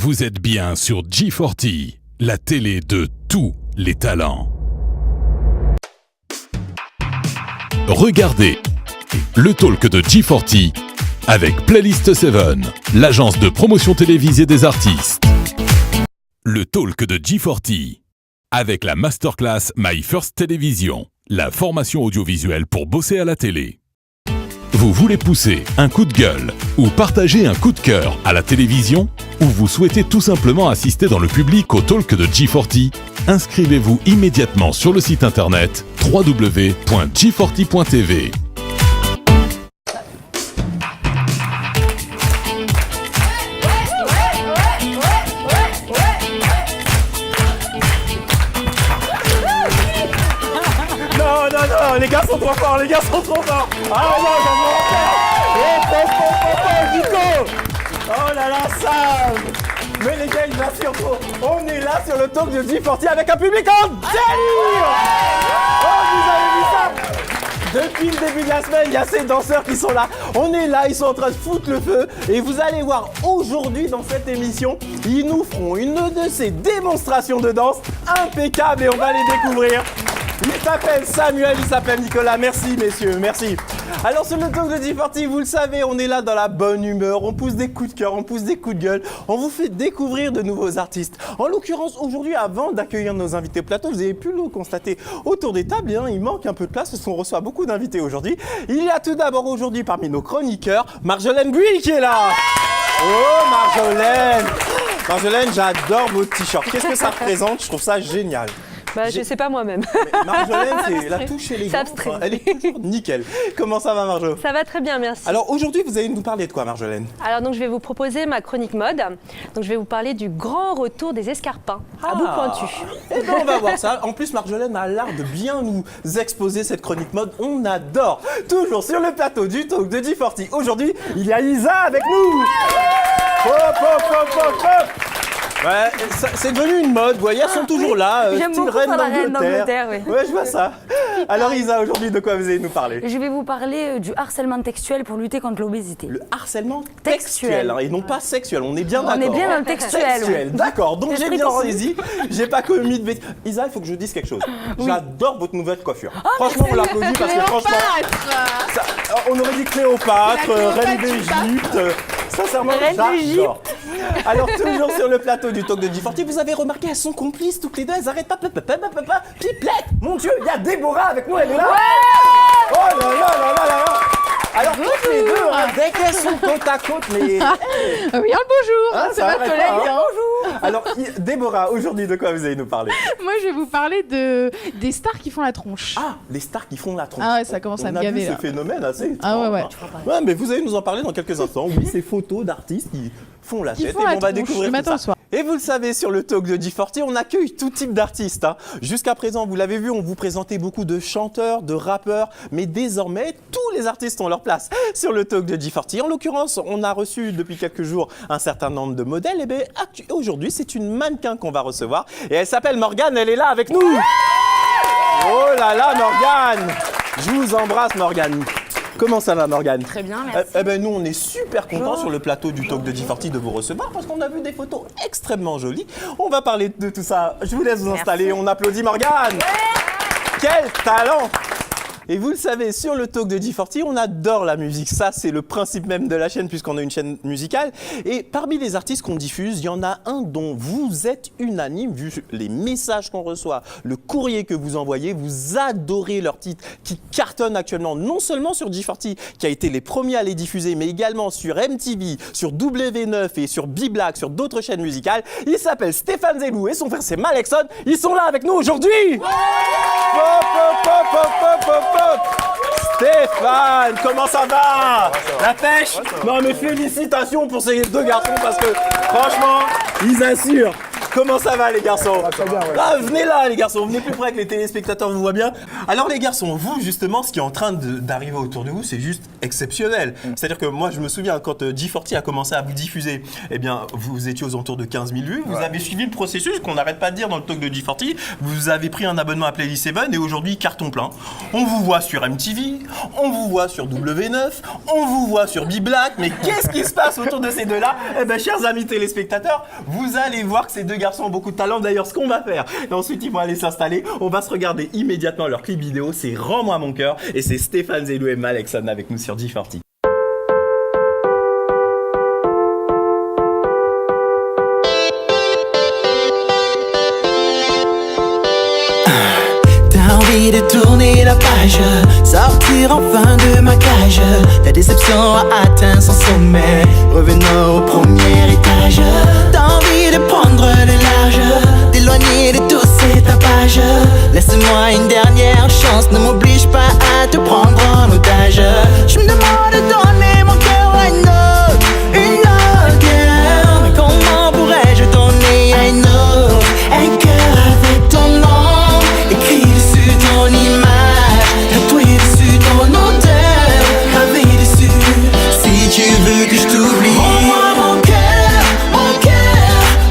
Vous êtes bien sur G40, la télé de tous les talents. Regardez le talk de G40 avec Playlist 7, l'agence de promotion télévisée des artistes. Le talk de G40 avec la masterclass My First Television, la formation audiovisuelle pour bosser à la télé. Vous voulez pousser un coup de gueule ou partager un coup de cœur à la télévision ou vous souhaitez tout simplement assister dans le public au talk de G40? Inscrivez-vous immédiatement sur le site internet www.g40.tv. Non, les gars sont trop forts, Ah non, Nico. Oh là là, Sam. Mais les gars, il va surtout. On est là sur le talk de G40 avec un public en délire. Oh, vous avez vu ça? Depuis le début de la semaine, il y a ces danseurs qui sont là. On est là, ils sont en train de foutre le feu. Et vous allez voir aujourd'hui dans cette émission, ils nous feront une de ces démonstrations de danse impeccables et on va les découvrir. Il s'appelle Samuel, il s'appelle Nicolas. Merci messieurs, merci. Alors sur le talk de G40, vous le savez, on est là dans la bonne humeur, on pousse des coups de cœur, on pousse des coups de gueule, on vous fait découvrir de nouveaux artistes. En l'occurrence, aujourd'hui, avant d'accueillir nos invités au plateau, vous avez pu le constater autour des tables, il manque un peu de place parce qu'on reçoit beaucoup d'invités aujourd'hui. Il y a tout d'abord aujourd'hui parmi nos chroniqueurs, Marjolaine Buis qui est là. Oh Marjolaine, j'adore vos t-shirts. Qu'est-ce que ça représente? Je trouve ça génial. Bah, je sais pas moi-même. Marjolaine, c'est la touche élégante. Enfin, elle est toujours nickel. Comment ça va, Marjo? Ça va très bien, merci. Alors aujourd'hui, vous allez nous parler de quoi, Marjolaine? Alors donc, je vais vous proposer ma chronique mode. Donc, je vais vous parler du grand retour des escarpins à bout pointu. Eh bien, on va voir ça. En plus, Marjolaine a l'art de bien nous exposer cette chronique mode. On adore. Toujours sur le plateau du talk de G40. Aujourd'hui, il y a Isa avec nous. Hop, hop, hop, hop, hop. Ouais, c'est devenu une mode, vous voyez, elles sont toujours là. J'aime beaucoup la reine d'Angleterre, oui. Ouais, je vois ça. Alors Isa, aujourd'hui, de quoi vous allez nous parler? Je vais vous parler du harcèlement textuel pour lutter contre l'obésité. Le harcèlement textuel, hein, et non pas sexuel, on est bien d'accord. On est bien dans le textuel. Ouais. D'accord, donc j'ai bien saisi, j'ai pas commis de bêtises. Isa, il faut que je dise quelque chose. Oui. J'adore votre nouvelle coiffure. Franchement, on l'applaudit parce que franchement, ça, on aurait dit Cléopâtre, reine d'Égypte. Sincèrement, j'adore. Alors, toujours sur le plateau du talk de G40, vous avez remarqué, elles sont complices toutes les deux, elles arrêtent pas. Pipelette, mon Dieu, il y a Déborah avec nous, elle est là. Ouais. Oh là là là là là. Alors, toutes les deux, dès qu'elles sont côte à côte, mais... Oui, bonjour, c'est ma collègue. Bonjour. Alors, Déborah, aujourd'hui, de quoi vous allez nous parler? Moi, je vais vous parler des stars qui font la tronche. Ah, les stars qui font la tronche. Ah ouais, ça commence à me gaver, là. Ce phénomène assez étrange. Ah ouais. Ouais, mais vous allez nous en parler dans quelques instants. Oui, ces photos d'artistes qui font la tête et on va découvrir tout ça. Et vous le savez, sur le talk de G40, on accueille tout type d'artistes. Jusqu'à présent, vous l'avez vu, on vous présentait beaucoup de chanteurs, de rappeurs, mais désormais, tous les artistes ont leur place sur le talk de G40. En l'occurrence, on a reçu depuis quelques jours un certain nombre de modèles. Et bien, aujourd'hui, c'est une mannequin qu'on va recevoir. Et elle s'appelle Morgane, elle est là avec nous. Oh là là, Morgane! Je vous embrasse, Morgane. Comment ça va, Morgane? Très bien, merci. Eh ben, nous, on est super contents sur le plateau du talk de G40 de vous recevoir parce qu'on a vu des photos extrêmement jolies. On va parler de tout ça. Je vous laisse vous installer. On applaudit Morgane. Quel talent! Et vous le savez, sur le talk de G40, on adore la musique. Ça, c'est le principe même de la chaîne puisqu'on a une chaîne musicale. Et parmi les artistes qu'on diffuse, il y en a un dont vous êtes unanime, vu les messages qu'on reçoit, le courrier que vous envoyez, vous adorez leur titre qui cartonne actuellement, non seulement sur G40, qui a été les premiers à les diffuser, mais également sur MTV, sur W9 et sur B-Black, sur d'autres chaînes musicales. Il s'appelle Stéphane Zellou et son frère, c'est Malexon. Ils sont là avec nous aujourd'hui. Stéphane, comment ça va? La pêche? Non mais félicitations pour ces deux garçons parce que franchement, ils assurent. comment ça va les garçons? Très bien, ouais. Ah, venez là les garçons, venez plus près que les téléspectateurs vous voient bien. Alors les garçons, vous justement, ce qui est en train d'arriver autour de vous, c'est juste exceptionnel. C'est-à-dire que moi, je me souviens quand G40 a commencé à vous diffuser, eh bien, vous étiez aux alentours de 15 000 vues. Vous avez suivi le processus qu'on n'arrête pas de dire dans le talk de G40. Vous avez pris un abonnement à Playlist 7 et aujourd'hui, carton plein. On vous voit sur MTV, on vous voit sur W9, on vous voit sur B-Black. Mais qu'est-ce qui se passe autour de ces deux-là? Eh bien, chers amis téléspectateurs, vous allez voir que ces deux garçons ont beaucoup de talent. D'ailleurs, ce qu'on va faire, et ensuite ils vont aller s'installer, on va se regarder immédiatement leur clip vidéo. C'est Rends-moi mon cœur et c'est Stéphane Zellou et Malexon avec nous sur G40. T'as envie de tourner la page, sortir enfin de ma cage. Ta déception a atteint son sommet, revenons au premier étage. T'as envie de prendre le large, d'éloigner de tous ces tapages. Laisse-moi une dernière chance, ne m'oblige pas à te prendre en otage. Je me demande de donner mon cœur à une autre girl. Mais comment pourrais-je donner à une autre un cœur avec ton nom écrit dessus, ton image tatoué dessus, ton odeur gravé dessus? Si tu veux que je t'oublie, rends-moi mon cœur,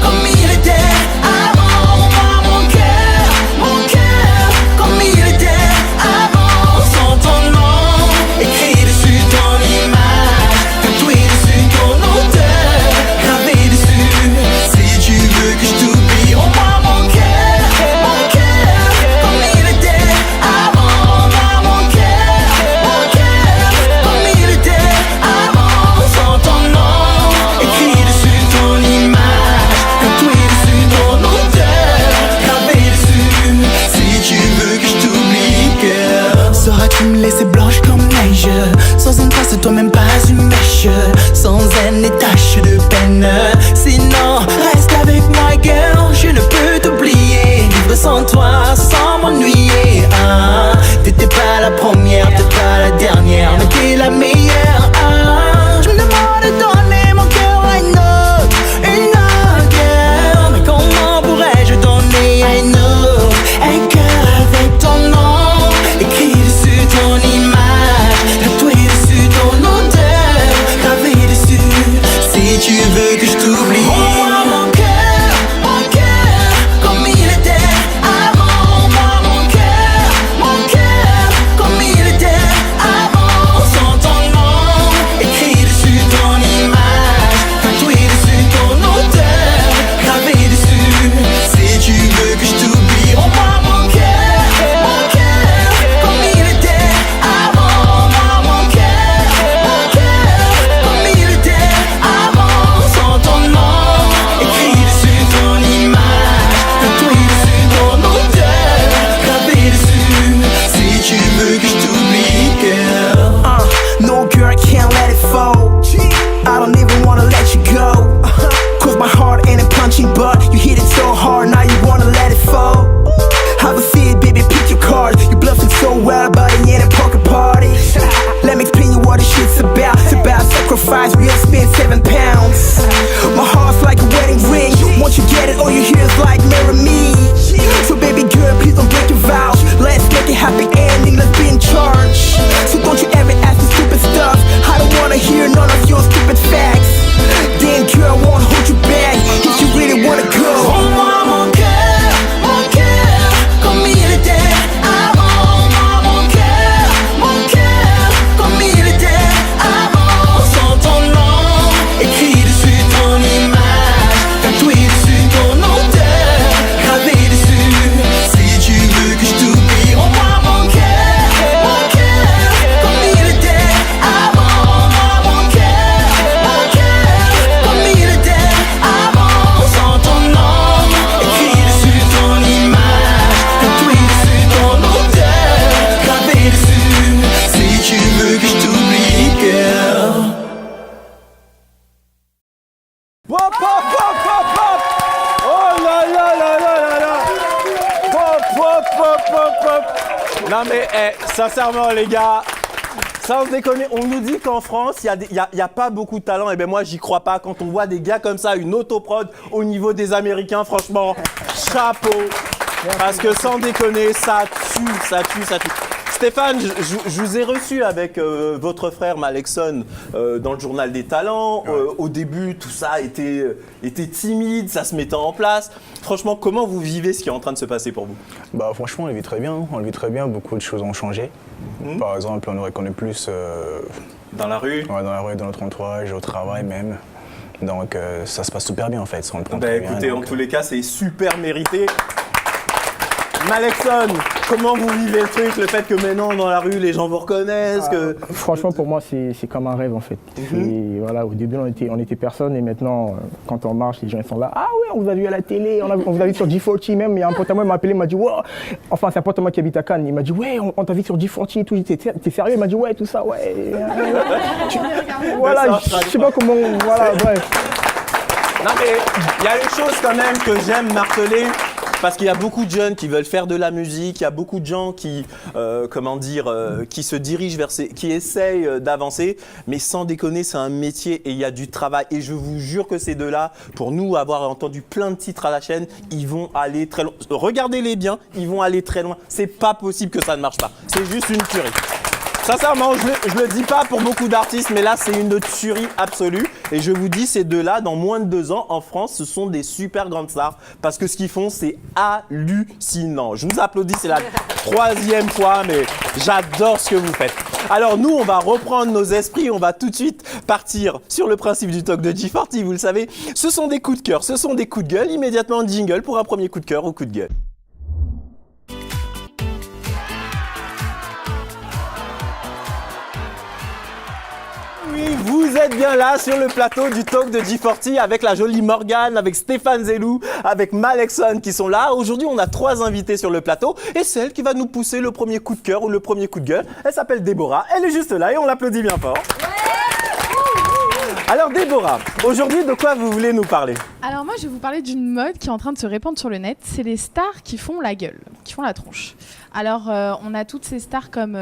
comme il était avant. Rends-moi mon cœur, comme il était avant. Sans ton nom écrit dessus, ton image tatoué dessus, ton odeur gravé dessus. Si tu veux que je t'oublie, rends-moi mon cœur, comme il était avant. Rends-moi mon cœur, comme il était avant. Sans ton nom écrit dessus, ton image tatoué dessus, ton odeur gravé dessus. Si tu veux que je t'oublie, cœur, sauras-tu me laisser blanche comme neige, sans une trace de toi, même pas une mèche, sans une tache de peine? Sinon, reste avec moi, girl, je ne peux t'oublier. Vivre sans toi, sans m'ennuyer, hein. T'étais pas la première, peut-être pas la dernière, mais t'es la meilleure, hein. Je me demande de donner mon cœur à une autre girl. Mais comment pourrais-je donner à une autre un cœur avec ton nom écrit dessus, ton image tatoué dessus, ton odeur gravé dessus? Si tu veux que je t'oublie, rends-moi mon cœur, comme il était avant. Rends-moi mon cœur, comme il était avant. Sans ton nom écrit dessus, ton image tatoué dessus, ton odeur gravé dessus. Si tu veux que je t'oublie, rends-moi mon cœur, comme il était avant. Rends-moi mon cœur, comme il était avant. Sans ton nom écrit dessus, ton image tatoué dessus, ton odeur gravé dessus. Si tu veux que je t'oublie, girl. No girl, I can't let it fall. I don't even wanna let you go. Cause my heart ain't a punching bug. You hit it so hard, now you wanna let it fall. Have a seat, baby, pick your card. You bluffing so well, but it ain't a poker party. Let me explain you what this shit's about. It's about sacrifice, we have spent 7 pounds. My heart's like a wedding ring. Once you get it, all you hear is like, marry me. So baby girl, please don't break your vows. Let's make a happy ending, let's be in charge. So don't you ever ask me stupid stuff. I don't wanna hear none of your stupid facts. Damn girl, I won't hold you back if you really wanna go. Rends-moi mon cœur, comme il était avant. Rends-moi mon cœur, comme il était avant. Sans ton nom écrit dessus, ton image tatoué dessus, ton odeur gravé dessus. Si tu veux que je t'oublie, rends-moi mon cœur, comme il était avant. Rends-moi mon cœur, comme il était avant. Sans ton nom écrit dessus, ton image tatoué dessus, ton odeur gravé dessus. Si tu veux que je t'oublie, girl. Pop, pop, pop, pop, pop. Oh là là là là là là. Pop, pop, pop, pop, pop. Non mais, sincèrement les gars, Sans déconner, on nous dit qu'en France, il y a pas beaucoup de talent. Et ben moi, j'y crois pas. Quand on voit des gars comme ça, une autoprod au niveau des Américains, franchement, chapeau. Parce que sans déconner, ça tue. Stéphane, je vous ai reçu avec votre frère Malexon dans le journal des talents. Au début, tout ça était timide, ça se mettait en place. Franchement, comment vous vivez ce qui est en train de se passer pour vous? Bah franchement, on le vit très bien. Beaucoup de choses ont changé. Par exemple, on nous reconnaît plus dans la rue. Ouais, dans la rue, dans notre entourage, au travail même. Donc ça se passe super bien en fait. Ça, on le prend Bah très écoutez, bien, en tous les cas, c'est super mérité. Malexon, comment vous vivez le truc, le fait que maintenant dans la rue les gens vous reconnaissent Franchement pour moi c'est comme un rêve en fait. Et voilà, au début on était personne et maintenant quand on marche les gens ils sont là. Ah ouais, on vous a vu à la télé, on vous a vu sur G40 même. Il y a un pote à moi il m'a appelé, il m'a dit wow. Enfin c'est un pote à moi qui habite à Cannes, il m'a dit ouais on t'a vu sur G40 et tout, t'es sérieux? Il m'a dit ouais tout ça ouais. Voilà, je sais pas comment, voilà bref. Non mais il y a une chose quand même que j'aime marteler. Parce qu'il y a beaucoup de jeunes qui veulent faire de la musique, il y a beaucoup de gens qui, qui se dirigent vers qui essayent d'avancer, mais sans déconner, c'est un métier et il y a du travail. Et je vous jure que ces deux-là, pour nous avoir entendu plein de titres à la chaîne, ils vont aller très loin. Regardez-les bien, ils vont aller très loin. C'est pas possible que ça ne marche pas. C'est juste une tuerie. Sincèrement, je le dis pas pour beaucoup d'artistes, mais là, c'est une tuerie absolue. Et je vous dis, ces deux-là, dans moins de 2 ans, en France, ce sont des super grandes stars. Parce que ce qu'ils font, c'est hallucinant. Je vous applaudis, c'est la 3e fois, mais j'adore ce que vous faites. Alors nous, on va reprendre nos esprits, on va tout de suite partir sur le principe du talk de G40, vous le savez. Ce sont des coups de cœur, ce sont des coups de gueule. Immédiatement, jingle pour un premier coup de cœur ou coup de gueule. Oui, vous êtes bien là sur le plateau du talk de G40 avec la jolie Morgane, avec Stéphane Zellou, avec Malexon qui sont là. Aujourd'hui, on a 3 invités sur le plateau et celle qui va nous pousser le premier coup de cœur ou le premier coup de gueule, elle s'appelle Déborah. Elle est juste là et on l'applaudit bien fort. Alors Déborah, aujourd'hui de quoi vous voulez nous parler? Alors moi je vais vous parler d'une mode qui est en train de se répandre sur le net, c'est les stars qui font la gueule, qui font la tronche. Alors on a toutes ces stars comme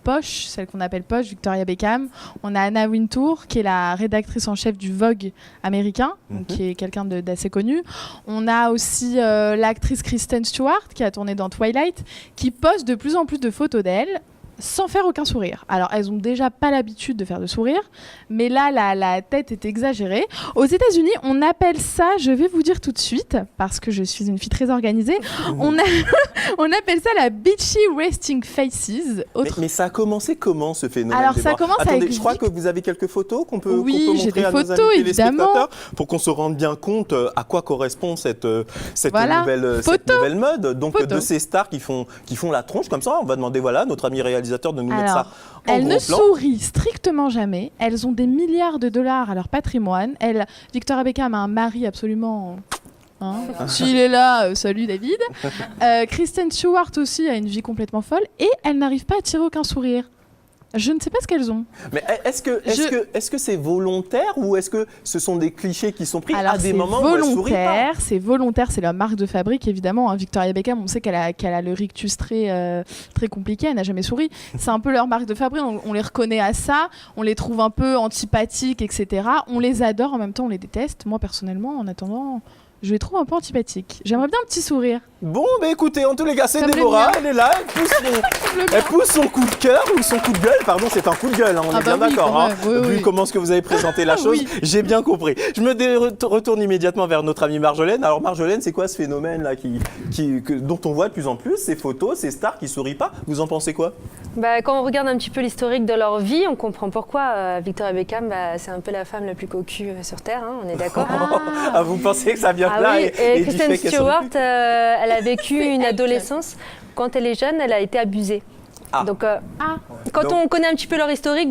Posh, celle qu'on appelle Posh, Victoria Beckham. On a Anna Wintour qui est la rédactrice en chef du Vogue américain, donc, qui est quelqu'un d'assez connu. On a aussi l'actrice Kristen Stewart qui a tourné dans Twilight, qui poste de plus en plus de photos d'elle sans faire aucun sourire. Alors, elles ont déjà pas l'habitude de faire de sourire, mais là, la tête est exagérée. Aux États-Unis, on appelle ça, je vais vous dire tout de suite, parce que je suis une fille très organisée, on appelle ça la bitchy resting faces. Mais ça a commencé comment ce phénomène? Alors, ça commence Attendez, avec... je crois que vous avez quelques photos qu'on peut j'ai montrer des à nos photos, amis évidemment. téléspectateurs pour qu'on se rende bien compte à quoi correspond cette nouvelle mode. Donc, de ces stars qui font la tronche comme ça, on va demander notre ami réalisateur de nous mettre ça en elles gros ne plan. sourient strictement jamais. Elles ont des milliards de dollars à leur patrimoine. Victoria Beckham a un mari absolument... S'il est là, salut David. Kristen Stewart aussi a une vie complètement folle et elle n'arrive pas à tirer aucun sourire. Je ne sais pas ce qu'elles ont. Mais est-ce que c'est volontaire ou est-ce que ce sont des clichés qui sont pris à des moments où elles sourient pas? C'est volontaire, c'est leur marque de fabrique évidemment. Victoria Beckham, on sait qu'elle a le rictus très compliqué, elle n'a jamais souri. C'est un peu leur marque de fabrique, on les reconnaît à ça, on les trouve un peu antipathiques, etc. On les adore, en même temps on les déteste. Moi personnellement, en attendant... Je les trouve un peu antipathiques. J'aimerais bien un petit sourire. Bon, écoutez, en tous les cas, c'est Déborah, elle est là, elle pousse son coup de cœur ou son coup de gueule. Pardon, c'est un coup de gueule, on est bien d'accord. Vu comment est-ce que vous avez présenté la chose, j'ai bien compris. Je me retourne immédiatement vers notre amie Marjolaine. Alors Marjolaine, c'est quoi ce phénomène-là dont on voit de plus en plus, ces photos, ces stars qui sourient pas? Vous en pensez quoi? Quand on regarde un petit peu l'historique de leur vie, on comprend pourquoi Victoria Beckham, c'est un peu la femme la plus coquue sur Terre, on est d'accord. Vous pensez que ça vient de là oui. Et du Kristen fait Stewart, elle a vécu une adolescence. Quand elle est jeune, elle a été abusée. Donc, quand on connaît un petit peu leur historique,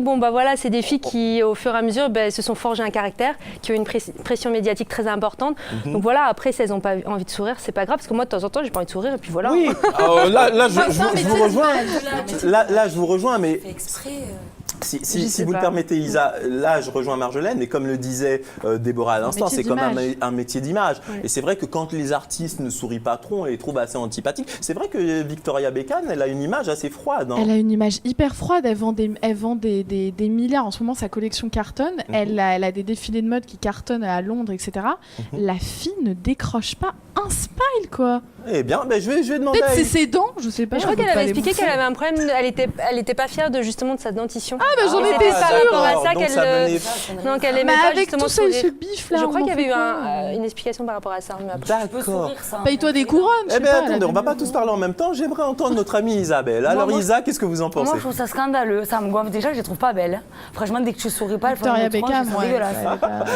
c'est des filles qui, au fur et à mesure, se sont forgées un caractère, qui ont une pression médiatique très importante. Donc voilà, après, si elles n'ont pas envie de sourire, c'est pas grave, parce que moi, de temps en temps, j'ai pas envie de sourire, et puis voilà. Oui, là, je vous rejoins. Là, je vous rejoins, mais... Si vous le permettez, Isa, là je rejoins Marjolaine, mais comme le disait Déborah à l'instant, c'est comme un métier d'image. Et c'est vrai que quand les artistes ne sourient pas trop, on les trouve assez antipathiques. C'est vrai que Victoria Beckham, elle a une image assez froide. Hein. Elle a une image hyper froide, elle vend des milliards. En ce moment, sa collection cartonne. Elle a des défilés de mode qui cartonnent à Londres, etc. La fille ne décroche pas un smile, quoi. Eh bien, je vais demander. Peut-être c'est ses dents, je sais pas. Je crois qu'elle avait expliqué qu'elle avait un problème. Elle était pas fière de justement de sa dentition. Ah bah j'en étais par rapport à ça qu'elle aimait pas avec justement tout ce bif là. Je crois qu'il y avait eu une explication par rapport à ça. D'accord. Paye-toi des couronnes. Eh bien, attendez, on va pas tous parler en même temps. J'aimerais entendre notre amie Isabelle. Alors, Isa, qu'est-ce que vous en pensez? Moi, je trouve ça scandaleux. Ça me gonfle. Déjà, je les trouve pas belles. Franchement, dès que tu souris pas, Victoria Beckham, c'est dégueulasse.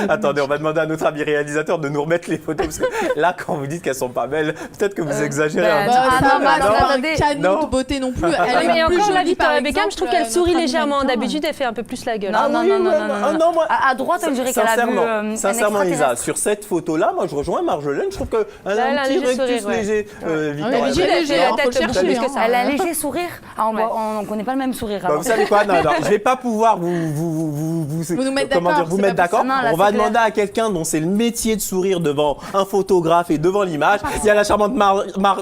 Attendez, on va demander à notre ami réalisateur de nous remettre les photos. Parce que là, quand vous dites qu'elles sont pas belles, peut-être que vous exagérez un petit peu. Ça va, c'est pas un canon de beauté non plus. Mais encore là, Victoria Beckham, je trouve qu'elle sourit légèrement. D'habitude, elle fait un peu plus la gueule. Non, moi, à droite, on dirait qu'elle a vu sincèrement, Isa, sur cette photo-là, moi, je rejoins Marjolaine. Je trouve qu'elle a un petit rectus léger. Elle a un léger sourire. On ne connaît pas le même sourire. Vous savez quoi? Non, je vais pas pouvoir vous mettre d'accord. On va demander à quelqu'un dont c'est le métier de sourire devant un photographe et devant l'image. Il y a la charmante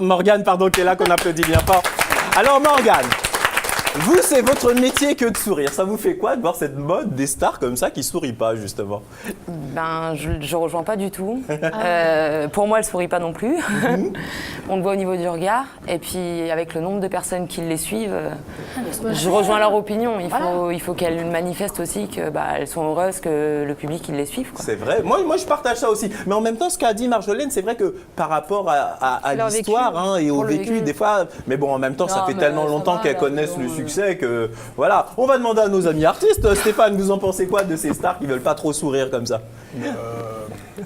Morgane, qui est là, qu'on applaudit bien fort. Alors Morgane, vous, c'est votre métier que de sourire. Ça vous fait quoi de voir cette mode des stars comme ça qui sourient pas, justement? Je rejoins pas du tout. Pour moi, elle sourit pas non plus. On le voit au niveau du regard. Et puis, avec le nombre de personnes qui les suivent, je rejoins leur opinion. Il faut qu'elles manifestent aussi qu'elles sont heureuses que le public les suive. C'est vrai. Moi, je partage ça aussi. Mais en même temps, ce qu'a dit Marjolaine, c'est vrai que par rapport à l'histoire et au vécu, des fois... Mais bon, en même temps, ça fait tellement longtemps qu'elles connaissent le succès que voilà. On va demander à nos amis artistes. Stéphane, vous en pensez quoi de ces stars qui veulent pas trop sourire comme ça?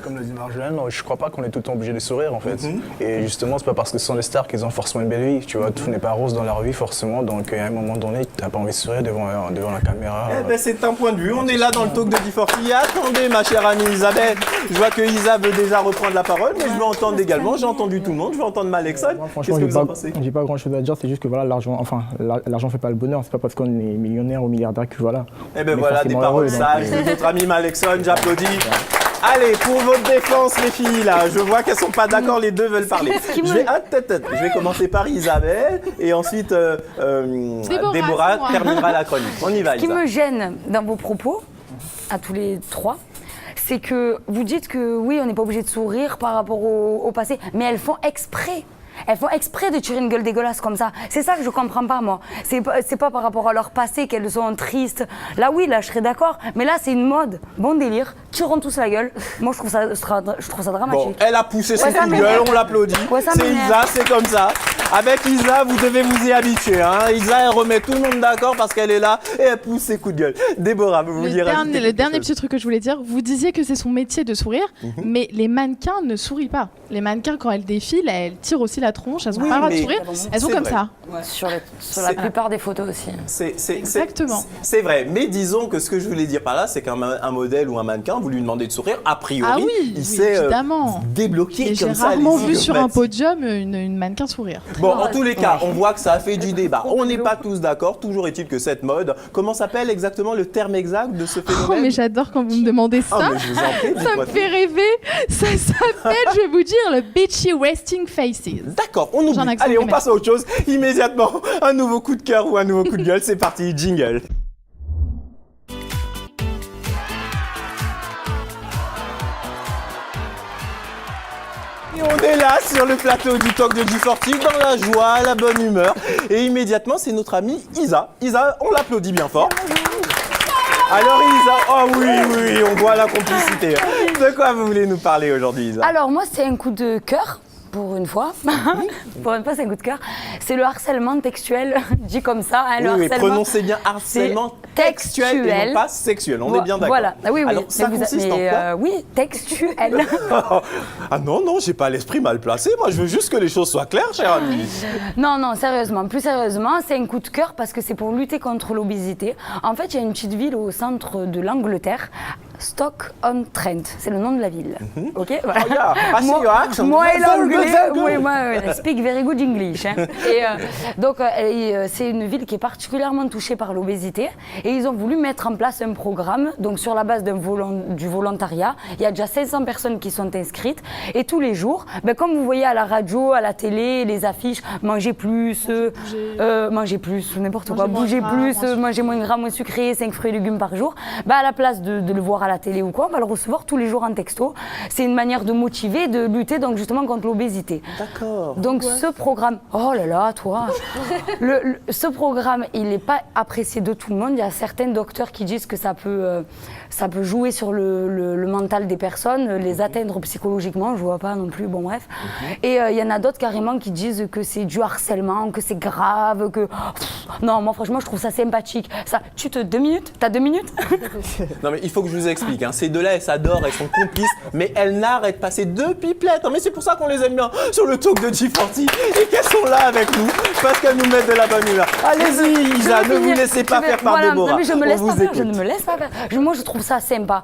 Comme l'a dit Marjolaine, je crois pas qu'on est tout le temps obligé de sourire en fait. Et justement, c'est pas parce que ce sont des stars qu'ils ont forcément une belle vie. Tu vois, tout n'est pas rose dans leur vie forcément. Donc à un moment donné, t'as pas envie de sourire devant la caméra. C'est un point de vue. On est là dans le talk de D40. Attendez, ma chère amie Isabelle. Je vois que Isa veut déjà reprendre la parole, mais je veux entendre également. J'ai entendu tout le monde. Je veux entendre Malexon. Qu'est-ce que vous en pensez? J'ai pas grand chose à dire. C'est juste que voilà, l'argent fait pas le bonheur. C'est pas parce qu'on est millionnaire ou milliardaire que voilà. Eh ben voilà, des paroles sages de notre ami Malexon. J'applaudis. Allez, pour votre défense, les filles, là, je vois qu'elles sont pas d'accord, les deux veulent parler. Je vais commencer par Isabelle et ensuite Déborah terminera la chronique. On y va, Isa. Ce qui me gêne dans vos propos, à tous les trois, c'est que vous dites que oui, on n'est pas obligé de sourire par rapport au passé, mais elles font exprès. Elles font exprès de tirer une gueule dégueulasse comme ça. C'est ça que je comprends pas, moi. C'est pas par rapport à leur passé qu'elles sont tristes. Là, oui, là, je serais d'accord. Mais là, c'est une mode. Bon délire. Tirons tous la gueule. Moi, je trouve ça dramatique. Bon, elle a poussé son coup de gueule, on l'applaudit. C'est Isa, c'est comme ça. Avec Isa, vous devez vous y habituer. Hein. Isa, elle remet tout le monde d'accord parce qu'elle est là et elle pousse ses coups de gueule. Déborah, vous vouliez rajouter le dernier petit truc que je voulais dire, vous disiez que c'est son métier de sourire, mais les mannequins ne sourient pas. Les mannequins, quand elles défilent, elles tirent aussi la tronche, elles n'ont pas le droit de sourire, elles sont comme ça. Ouais. Sur la plupart des photos aussi. Exactement. C'est vrai, mais disons que ce que je voulais dire par là, c'est qu'un modèle ou un mannequin, vous lui demandez de sourire, a priori, il sait débloquer comme ça. J'ai rarement vu sur un podium une mannequin sourire. Bon, en tous les cas, on voit que ça a fait du débat. On n'est pas tous d'accord. Toujours est-il que cette mode, comment s'appelle exactement le terme exact de ce phénomène? Oh, mais j'adore quand vous me demandez ça. Mais je vous en prie, ça me fait rêver. Ça s'appelle, je vais vous dire, le bitchy resting faces. D'accord, on oublie. Allez, on passe à autre chose. Immédiatement, un nouveau coup de cœur ou un nouveau coup de gueule. C'est parti, jingle. Et on est là sur le plateau du talk de D40 dans la joie, la bonne humeur. Et immédiatement, c'est notre amie Isa. Isa, on l'applaudit bien fort. Alors Isa, oh oui, on voit la complicité. De quoi vous voulez nous parler aujourd'hui, Isa? Alors moi, c'est un coup de cœur. Pour une fois, c'est un coup de cœur. C'est le harcèlement textuel, dit comme ça. Hein, oui, prononcez bien harcèlement textuel et non pas sexuel. On est bien d'accord. Voilà. Oui. Alors, ça consiste en quoi? Oui, textuel. Ah non, j'ai pas l'esprit mal placé. Moi, je veux juste que les choses soient claires, cher ami. Non, sérieusement. Plus sérieusement, c'est un coup de cœur parce que c'est pour lutter contre l'obésité. En fait, il y a une petite ville au centre de l'Angleterre. Stoke-on-Trent, c'est le nom de la ville. Ok, voilà. Oh, yeah. I see your accent. Moi et Very good, l'anglais, very good. oui, moi, I speak very good English. Hein. Et donc, c'est une ville qui est particulièrement touchée par l'obésité. Et ils ont voulu mettre en place un programme, donc sur la base du volontariat. Il y a déjà 500 personnes qui sont inscrites. Et tous les jours, ben, comme vous voyez à la radio, à la télé, les affiches, mangez plus, n'importe quoi, bougez plus, mangez moins gras, moins sucré, 5 fruits et légumes par jour. Ben, à la place de le voir à la télé ou quoi, on va le recevoir tous les jours en texto. C'est une manière de motiver, de lutter donc justement contre l'obésité. D'accord. Donc ce programme, oh là là, toi, ce programme, il n'est pas apprécié de tout le monde. Il y a certains docteurs qui disent que ça peut jouer sur le mental des personnes, les atteindre psychologiquement. Je vois pas non plus. Bon bref. Et il y en a d'autres carrément qui disent que c'est du harcèlement, que c'est grave, que non, moi franchement je trouve ça sympathique. Ça, 2 minutes, t'as 2 minutes. Non mais il faut que je vous explique, hein. Ces deux-là elles s'adorent, elles sont complices, mais elles n'arrêtent pas, ces deux pipelettes, mais c'est pour ça qu'on les aime bien sur le talk de G40 et qu'elles sont là avec nous, parce qu'elles nous mettent de la bonne humeur. Allez-y Isa, ne vous laissez pas faire par Déborah, non, mais je ne me laisse pas faire. Moi je trouve ça sympa.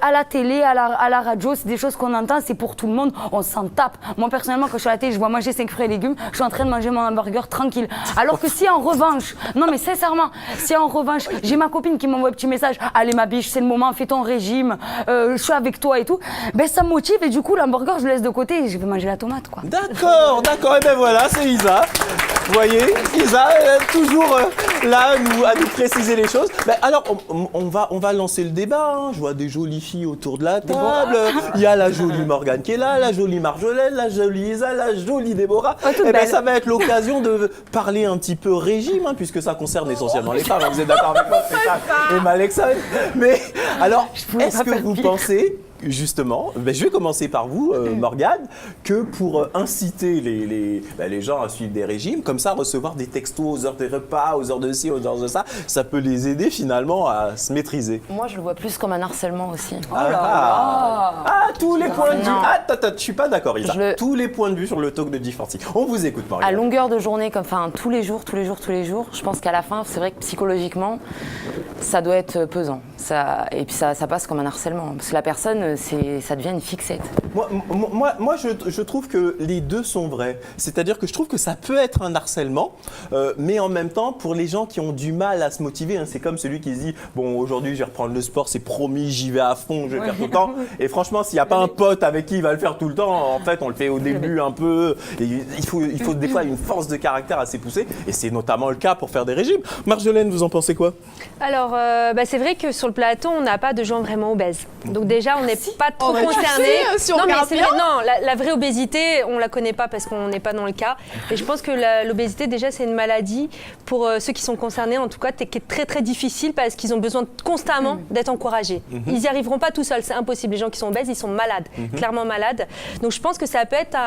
À la télé, à la radio, c'est des choses qu'on entend, c'est pour tout le monde, on s'en tape. Moi personnellement quand je suis à la télé, je vois manger 5 fruits et légumes, je suis en train de manger mon hamburger tranquille. Alors que si en revanche, non mais sincèrement, si en revanche, j'ai ma copine qui m'envoie un petit message, allez ma biche, c'est le moment, fais ton régime, je suis avec toi et tout, ben ça me motive et du coup l'hamburger je le laisse de côté et je vais manger la tomate quoi. D'accord, et ben voilà, c'est Isa. Vous voyez, Isa toujours là à nous préciser les choses. Ben, alors on va lancer le débat, hein. Je vois des jolies filles autour de la table, il y a la jolie Morgane qui est là, la jolie Marjolaine, la jolie Isa, la jolie Déborah. Et ben ça va être l'occasion de parler un petit peu régime, hein, puisque ça concerne essentiellement les femmes, vous êtes d'accord avec moi, c'est ça, et Malexane. Mais alors, est-ce que vous pensez justement, je vais commencer par vous, Morgane, que pour inciter les gens à suivre des régimes, comme ça, recevoir des textos aux heures des repas, aux heures de ci, aux heures de ça, ça peut les aider finalement à se maîtriser. Moi, je le vois plus comme un harcèlement aussi. Tous les points de vue. Je suis pas d'accord, Isa. Tous les points de vue sur le talk de G40. On vous écoute, Morgane. À longueur de journée, tous les jours, je pense qu'à la fin, c'est vrai que psychologiquement, ça doit être pesant. Et puis ça passe comme un harcèlement. Parce que la personne, ça devient une fixette. Moi je trouve que les deux sont vrais. C'est-à-dire que je trouve que ça peut être un harcèlement, mais en même temps, pour les gens qui ont du mal à se motiver, hein, c'est comme celui qui se dit « Bon, aujourd'hui, je vais reprendre le sport, c'est promis, j'y vais à fond, je vais faire tout le temps. » Et franchement, s'il n'y a pas un pote avec qui il va le faire tout le temps, en fait, on le fait au début un peu. Et il faut des fois une force de caractère assez poussée, et c'est notamment le cas pour faire des régimes. Marjolaine, vous en pensez quoi? Alors, c'est vrai que sur le plateau, on n'a pas de gens vraiment obèses. Donc déjà, on n'est pas trop concernés. Non, mais c'est vrai, non, la vraie obésité, on la connaît pas parce qu'on n'est pas dans le cas. Et je pense que l'obésité, déjà, c'est une maladie pour ceux qui sont concernés, en tout cas, qui est très très difficile parce qu'ils ont besoin constamment d'être encouragés. Ils n'y arriveront pas tout seuls, c'est impossible. Les gens qui sont obèses, ils sont malades, clairement malades. Donc je pense que ça peut être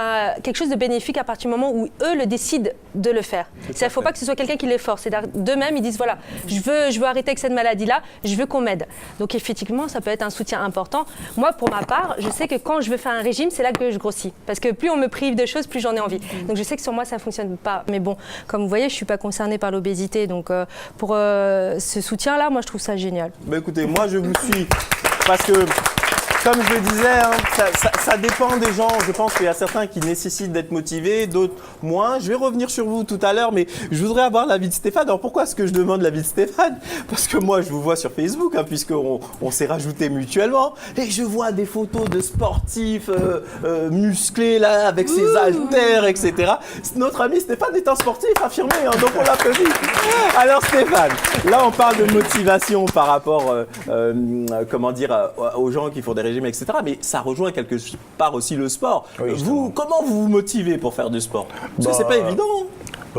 quelque chose de bénéfique à partir du moment où eux le décident de le faire. Il ne faut pas que ce soit quelqu'un qui les force. D'eux-mêmes, ils disent voilà, je veux arrêter avec cette maladie-là, je veux qu'on m'aide. Donc effectivement, ça peut être un soutien important. Moi, pour ma part, je sais que quand je veux faire un régime, c'est là que je grossis. Parce que plus on me prive de choses, plus j'en ai envie. Donc je sais que sur moi, ça ne fonctionne pas. Mais bon, comme vous voyez, je ne suis pas concernée par l'obésité. Donc pour ce soutien-là, moi, je trouve ça génial. Écoutez, moi, je vous suis parce que... Comme je le disais, hein, ça dépend des gens. Je pense qu'il y a certains qui nécessitent d'être motivés, d'autres moins. Je vais revenir sur vous tout à l'heure, mais je voudrais avoir l'avis de Stéphane. Alors pourquoi est-ce que je demande l'avis de Stéphane? Parce que moi, je vous vois sur Facebook, hein, puisqu'on s'est rajoutés mutuellement. Et je vois des photos de sportifs musclés, là, avec ses haltères, etc. Notre ami Stéphane est un sportif affirmé, hein, donc on l'applaudit. Alors Stéphane, là, on parle de motivation par rapport, aux gens qui font des régimes, etc. Mais ça rejoint quelque part aussi le sport. Oui, comment vous vous motivez pour faire du sport? Parce que c'est pas évident.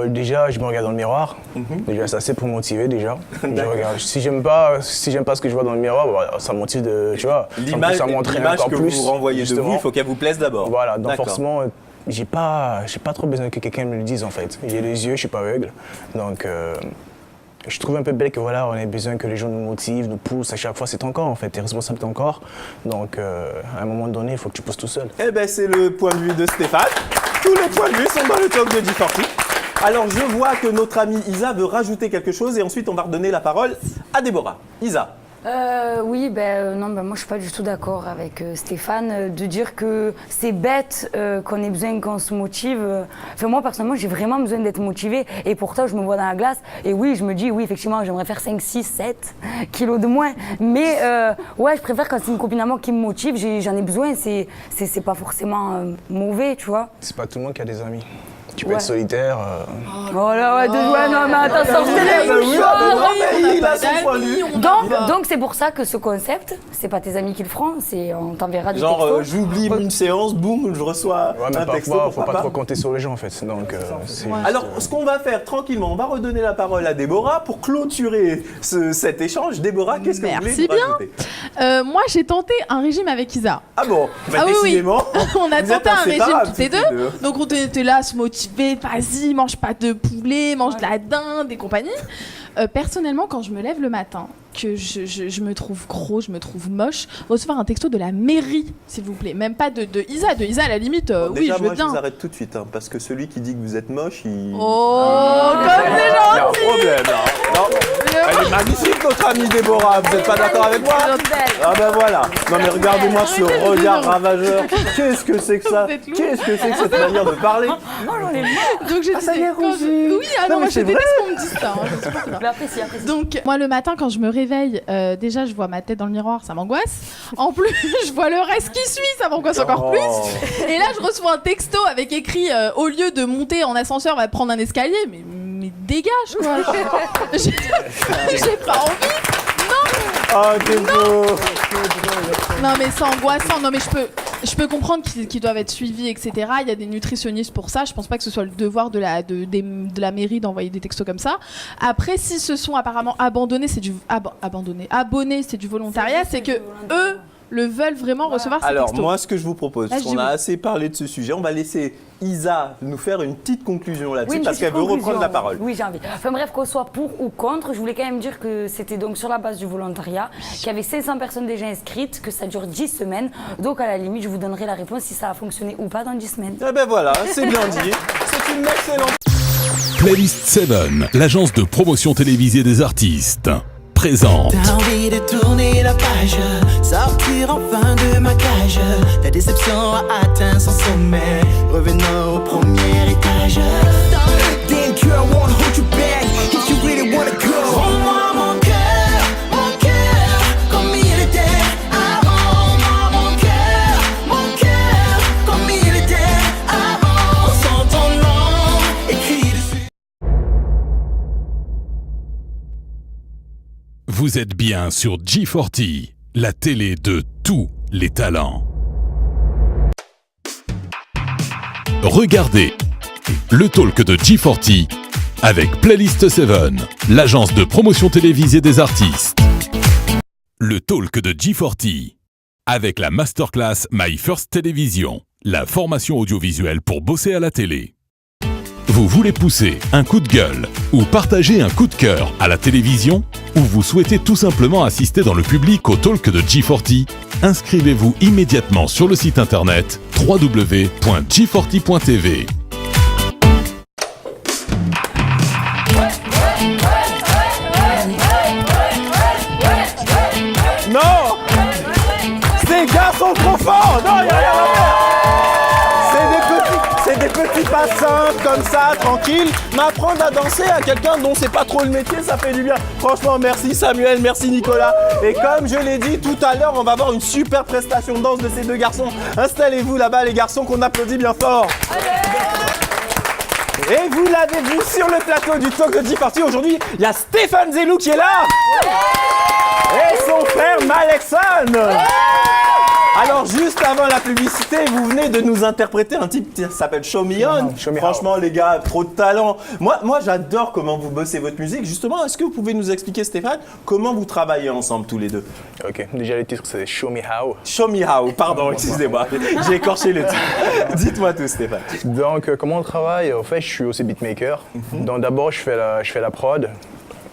Déjà, je me regarde dans le miroir. Déjà, ça c'est pour motiver déjà. Je regarde. Si j'aime pas ce que je vois dans le miroir, ça me motive de, tu vois. L'image que vous renvoyez de vous, il faut qu'elle vous plaise d'abord. Voilà, donc forcément, j'ai pas trop besoin que quelqu'un me le dise en fait. J'ai les yeux, je suis pas aveugle. Donc je trouve un peu bête que voilà, on ait besoin que les gens nous motivent, nous poussent. À chaque fois, c'est ton corps en fait, tu es responsable de ton corps. Donc à un moment donné, il faut que tu pousses tout seul. Eh ben, c'est le point de vue de Stéphane. Tous les points de vue sont dans le talk de G40. Alors, je vois que notre amie Isa veut rajouter quelque chose et ensuite, on va redonner la parole à Déborah. Isa. Oui, moi je suis pas du tout d'accord avec Stéphane de dire que c'est bête qu'on ait besoin qu'on se motive. Enfin, moi personnellement j'ai vraiment besoin d'être motivée et pourtant je me vois dans la glace et oui je me dis oui effectivement j'aimerais faire 5, 6, 7 kilos de moins mais ouais je préfère quand c'est une copine à moi qui me motive, j'en ai besoin, c'est pas forcément mauvais tu vois. C'est pas tout le monde qui a des amis. Tu peux être solitaire. Oh là ouais, non mais attends, sortez les mouchoirs. Il a son point de vue. Donc c'est pour ça que ce concept, c'est pas tes amis qui le feront, on t'enverra des Genre textos. j'oublie une séance, boum, je reçois un texto. Faut pas trop compter sur les gens en fait. Donc, Alors ce qu'on va faire tranquillement, on va redonner la parole à Déborah pour clôturer cet échange. Déborah, qu'est-ce que vous voulez nous rajouter? Moi, j'ai tenté un régime avec Isa. Ah bon, Ah oui, décidément. On a vous êtes tenté un régime inséparables toutes les deux. Donc on était là à se motiver, vas-y, mange pas de poulet, mange de la dinde et compagnie. Personnellement, quand je me lève le matin, que je me trouve gros, je me trouve moche, recevoir un texto de la mairie, s'il vous plaît. Même pas de Isa. De Isa, à la limite, Bon, oui, déjà, je veux moi, bien. je vous arrête tout de suite, hein, parce que celui qui dit que vous êtes moche, il... Oh, comme c'est Il y a un gentil. problème, là. Non. Elle est magnifique, notre amie Déborah. Vous n'êtes pas d'accord avec moi? Ah ben voilà. Non mais regardez-moi ce regard ravageur. Qu'est-ce que c'est que ça? Qu'est-ce que c'est que cette manière de parler? Donc j'ai ça y est, quand Roger. Oui, ah Non, non, mais moi je c'est déteste vrai. qu'on me dise ça. Je supporte pas. Mais apprécie. Donc, moi, le matin, quand je me réveille, déjà, je vois ma tête dans le miroir, ça m'angoisse. En plus, je vois le reste qui suit, ça m'angoisse encore plus. Et là, je reçois un texto avec écrit au lieu de monter en ascenseur, on va prendre un escalier. Mais dégage, quoi. J'ai pas envie. Oh, t'es beau. Non, mais c'est angoissant. Non, mais je peux comprendre qu'ils doivent être suivis, etc. Il y a des nutritionnistes pour ça. Je pense pas que ce soit le devoir de la mairie d'envoyer des textos comme ça. Après, si se sont apparemment abonnés, c'est du volontariat, c'est que eux le veulent vraiment recevoir ces Alors textos. moi, ce que je vous propose, parce qu'on a assez parlé de ce sujet, on va laisser Isa nous faire une petite conclusion là-dessus, Oui, parce qu'elle veut reprendre la parole. Oui, j'ai envie. Enfin bref, qu'on soit pour ou contre, je voulais quand même dire que c'était donc sur la base du volontariat, qu'il y avait 500 personnes déjà inscrites, que ça dure 10 semaines. Donc à la limite, je vous donnerai la réponse si ça a fonctionné ou pas dans 10 semaines. Eh ben voilà, c'est bien dit. C'est une excellente... Playlist 7, l'agence de promotion télévisée des artistes, présente. T'as envie de tourner la page, sortir enfin de ma cage. Ta déception a atteint son sommet, revenons au premier étage. Damn girl, wanna hold you back, if you really wanna go. Rends-moi mon cœur, comme il était avant. Mon cœur, comme il était avant. Sans ton nom écrit dessus. Vous êtes bien sur G40, la télé de tous les talents. Regardez le talk de G40 avec Playlist 7, l'agence de promotion télévisée des artistes. Le talk de G40 avec la masterclass My First Television, la formation audiovisuelle pour bosser à la télé. Vous voulez pousser un coup de gueule ou partager un coup de cœur à la télévision ou vous souhaitez tout simplement assister dans le public au talk de G40? Inscrivez-vous immédiatement sur le site internet www.g40.tv. Non! Ces gars sont trop forts! Non, il n'y a rien à faire! C'est des petits pas simples comme ça, tranquille. Mais apprendre à danser à quelqu'un dont c'est pas trop le métier, ça fait du bien. Franchement, merci Samuel, merci Nicolas. Et comme je l'ai dit tout à l'heure, on va avoir une super prestation de danse de ces deux garçons. Installez-vous là-bas les garçons qu'on applaudit bien fort. Et vous l'avez vu sur le plateau du talk de G40 aujourd'hui, il y a Stéphane Zellou qui est là. Et son frère Malexon. Alors juste avant la publicité, vous venez de nous interpréter un type qui s'appelle Show Me On. Franchement les gars, trop de talent. Moi j'adore comment vous bossez votre musique. Justement, est-ce que vous pouvez nous expliquer Stéphane, comment vous travaillez ensemble tous les deux? Ok, déjà le titre c'est Show Me How. Show Me How, pardon, excusez-moi, j'ai écorché le titre. Dites-moi tout Stéphane. Donc comment on travaille? En fait, je suis aussi beatmaker. Donc d'abord je fais la prod.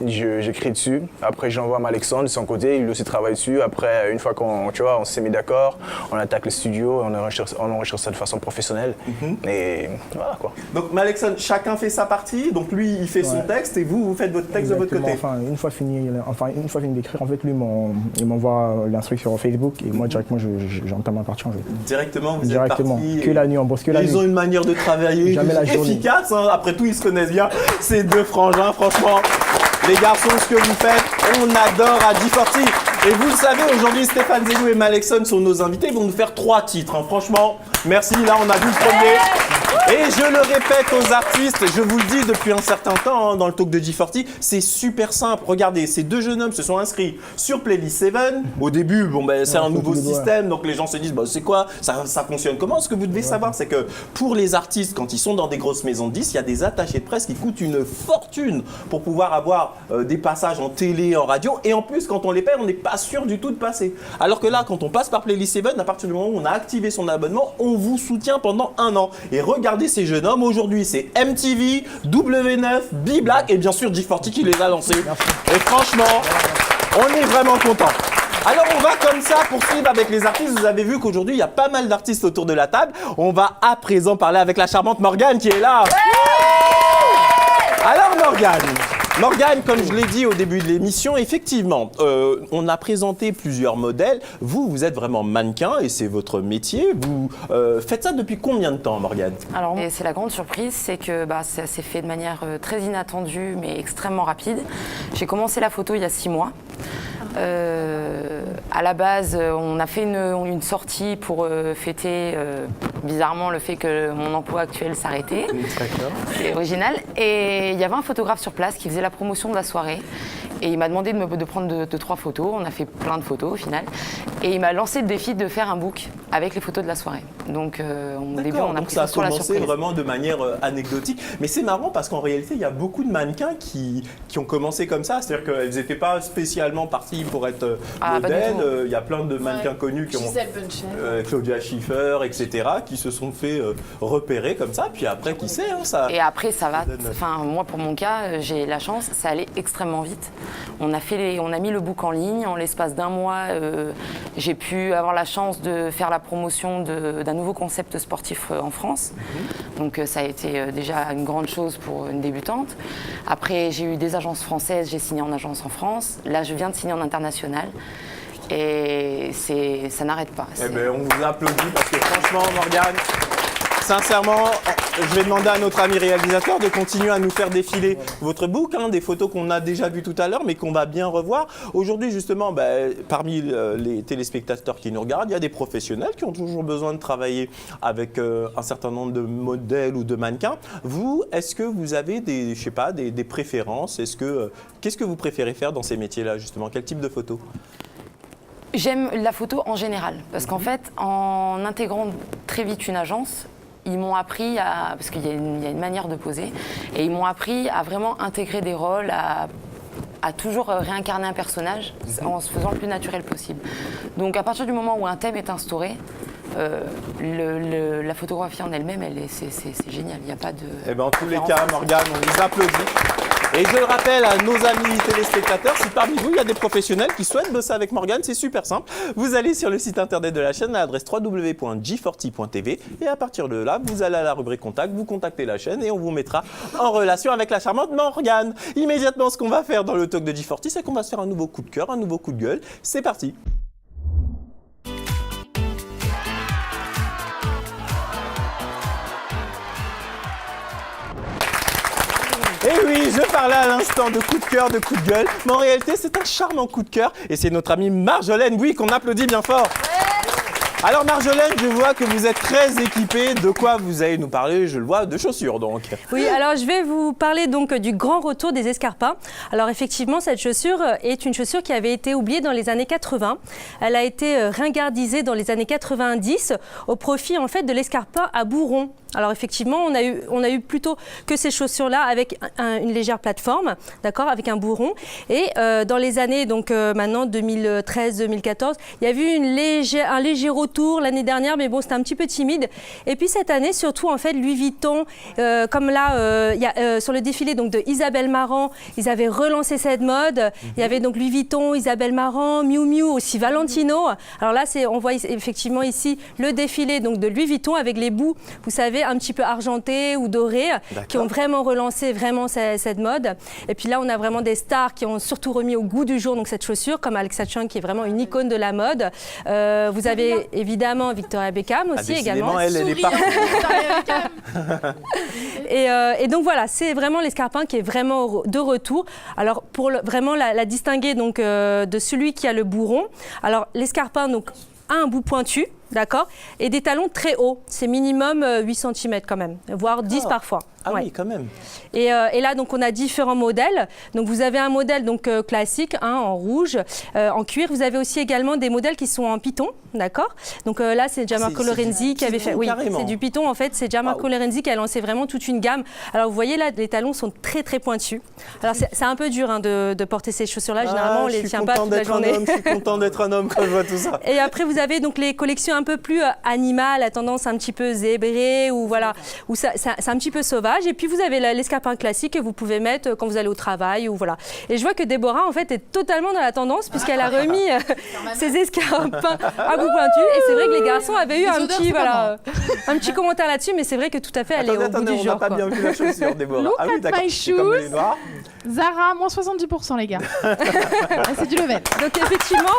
j'écris dessus. Après, j'envoie à Alexandre de son côté, il aussi travaille dessus. Après, une fois qu'on s'est mis d'accord, on attaque le studio, on enregistre ça de façon professionnelle. Et voilà quoi. Donc, Alexandre, chacun fait sa partie. Donc, lui, il fait son texte et vous faites votre texte de votre côté. Une fois fini d'écrire, en fait, lui, il m'envoie l'instruction sur Facebook et moi, directement, j'entame ma partie en fait. Directement, vous Directement. êtes parti. Que la nuit, on bosse que la nuit. Ils ont une manière de travailler efficace. Hein. Après tout, ils se connaissent bien. Ces deux frangins, franchement. Les garçons, ce que vous faites, on adore à G40. Et vous le savez, aujourd'hui, Stéphane Zellou et Malexon sont nos invités. Ils vont nous faire 3 titres. Hein. Franchement, merci. Là, on a vu le premier. Et je le répète aux artistes, je vous le dis depuis un certain temps dans le talk de G40, c'est super simple. Regardez, ces deux jeunes hommes se sont inscrits sur Playlist 7. Au début, c'est un nouveau système, donc les gens se disent, c'est quoi, ça fonctionne comment? Ce que vous devez savoir, c'est que pour les artistes, quand ils sont dans des grosses maisons de disques, il y a des attachés de presse qui coûtent une fortune pour pouvoir avoir des passages en télé, en radio. Et en plus, quand on les paye, on n'est pas sûr du tout de passer. Alors que là, quand on passe par Playlist 7, à partir du moment où on a activé son abonnement, on vous soutient pendant 1 an. Et regardez ces jeunes hommes, aujourd'hui c'est MTV, W9, B-Black et bien sûr G40 qui les a lancés. Et franchement, on est vraiment contents. Alors on va comme ça poursuivre avec les artistes. Vous avez vu qu'aujourd'hui il y a pas mal d'artistes autour de la table. On va à présent parler avec la charmante Morgane qui est là. Alors Morgane, comme je l'ai dit au début de l'émission, effectivement, on a présenté plusieurs modèles. Vous êtes vraiment mannequin et c'est votre métier. Vous faites ça depuis combien de temps, Morgane? Alors, c'est la grande surprise, c'est que ça s'est fait de manière très inattendue, mais extrêmement rapide. J'ai commencé la photo il y a 6 mois. À la base, on a fait une sortie pour fêter bizarrement le fait que mon emploi actuel s'arrêtait. C'est original. Et il y avait un photographe sur place qui faisait la promotion de la soirée. Et il m'a demandé de prendre 2-3 photos. On a fait plein de photos au final. Et il m'a lancé le défi de faire un book avec les photos de la soirée. Donc au début, on a pris ça sur la surprise. Ça a commencé vraiment de manière anecdotique. Mais c'est marrant parce qu'en réalité, il y a beaucoup de mannequins qui ont commencé comme ça. C'est-à-dire qu'elles n'étaient pas spécialement parties pour être modèles. Il y a plein de mannequins connus qui ont Claudia Schiffer, etc., qui se sont fait repérer comme ça. Puis après, qui sait ça. Et après, ça va. Enfin, moi, pour mon cas, j'ai la chance, ça allait extrêmement vite. On a mis le book en ligne. En l'espace d'1 mois, j'ai pu avoir la chance de faire la promotion d'un nouveau concept sportif en France. Donc ça a été déjà une grande chose pour une débutante. Après, j'ai eu des agences françaises, j'ai signé en agence en France. Là, je viens de signer en international. Et ça n'arrête pas. Eh bien, on vous applaudit parce que franchement, Morgane, sincèrement, je vais demander à notre ami réalisateur de continuer à nous faire défiler votre book, des photos qu'on a déjà vues tout à l'heure, mais qu'on va bien revoir. Aujourd'hui, justement, parmi les téléspectateurs qui nous regardent, il y a des professionnels qui ont toujours besoin de travailler avec un certain nombre de modèles ou de mannequins. Vous, est-ce que vous avez des préférences? Qu'est-ce que vous préférez faire dans ces métiers-là, justement? Quel type de photos? J'aime la photo en général, parce qu'en fait, en intégrant très vite une agence, ils m'ont appris parce qu'il y a une manière de poser, et ils m'ont appris à vraiment intégrer des rôles, à toujours réincarner un personnage en se faisant le plus naturel possible. Donc à partir du moment où un thème est instauré, la photographie en elle-même, c'est génial, il n'y a pas de... Eh bien, en tous les cas, Morgane, on vous applaudit. Et je le rappelle à nos amis téléspectateurs, si parmi vous, il y a des professionnels qui souhaitent bosser avec Morgane, c'est super simple. Vous allez sur le site internet de la chaîne à l'adresse www.g40.tv et à partir de là, vous allez à la rubrique contact, vous contactez la chaîne et on vous mettra en relation avec la charmante Morgane. Immédiatement, ce qu'on va faire dans le talk de G40, c'est qu'on va se faire un nouveau coup de cœur, un nouveau coup de gueule. C'est parti. Et oui, je parlais à l'instant de coup de cœur, de coup de gueule, mais en réalité, c'est un charmant coup de cœur et c'est notre amie Marjolaine, oui, qu'on applaudit bien fort. Alors Marjolaine, je vois que vous êtes très équipée. De quoi vous allez nous parler? Je le vois, de chaussures donc. Oui, alors je vais vous parler donc du grand retour des escarpins. Alors effectivement, cette chaussure est une chaussure qui avait été oubliée dans les années 80. Elle a été ringardisée dans les années 90 au profit en fait de l'escarpin à bout rond. Alors effectivement, on a eu plutôt que ces chaussures-là avec une légère plateforme, d'accord, avec un bourron. Et dans les années, donc maintenant 2013-2014, il y a eu un léger retour l'année dernière, mais bon, c'était un petit peu timide. Et puis cette année, surtout en fait, Louis Vuitton, comme là, sur le défilé donc de Isabelle Marant, ils avaient relancé cette mode. Il y avait donc Louis Vuitton, Isabelle Marant, Miu Miu, aussi Valentino. Alors là, on voit effectivement ici le défilé donc de Louis Vuitton avec les bouts, vous savez, un petit peu argentés ou dorés, qui ont vraiment relancé cette mode. Et puis là, on a vraiment des stars qui ont surtout remis au goût du jour donc cette chaussure, comme Alexa Chung, qui est vraiment une icône de la mode. Vous avez évidemment Victoria Beckham aussi également. Elle est partout. Et donc voilà, c'est vraiment l'escarpin qui est vraiment de retour. Alors pour vraiment la distinguer donc de celui qui a le bourron. Alors l'escarpin donc a un bout pointu, d'accord, et des talons très hauts. C'est minimum 8 cm quand même, voire 10 parfois. Ah oui, quand même. Et là, donc, on a différents modèles. Donc, vous avez un modèle donc, classique, en rouge, en cuir. Vous avez aussi également des modèles qui sont en python, d'accord. Donc là, c'est Gianmarco Lorenzi qui avait fait. Oui, c'est du python, en fait. C'est Gianmarco Lorenzi qui a lancé vraiment toute une gamme. Alors, vous voyez là, les talons sont très, très pointus. Alors, c'est un peu dur de porter ces chaussures-là. Généralement, on ne les tient pas toute la journée. Je suis content d'être un homme quand je vois tout ça. Et après, vous avez donc les collections un peu plus animales, à tendance un petit peu zébrée, ou voilà, où c'est un petit peu sauvage. Et puis vous avez l'escarpin classique que vous pouvez mettre quand vous allez au travail ou voilà. Et je vois que Déborah en fait est totalement dans la tendance puisqu'elle a remis ses escarpins à bout pointu. Et c'est vrai que les garçons avaient eu un petit commentaire là-dessus, mais c'est vrai que tout à fait elle est au bout du jour. On n'a pas bien vu la chaussure, Déborah. Look at my shoes. Zara, moins 70% les gars. C'est du level. Donc effectivement...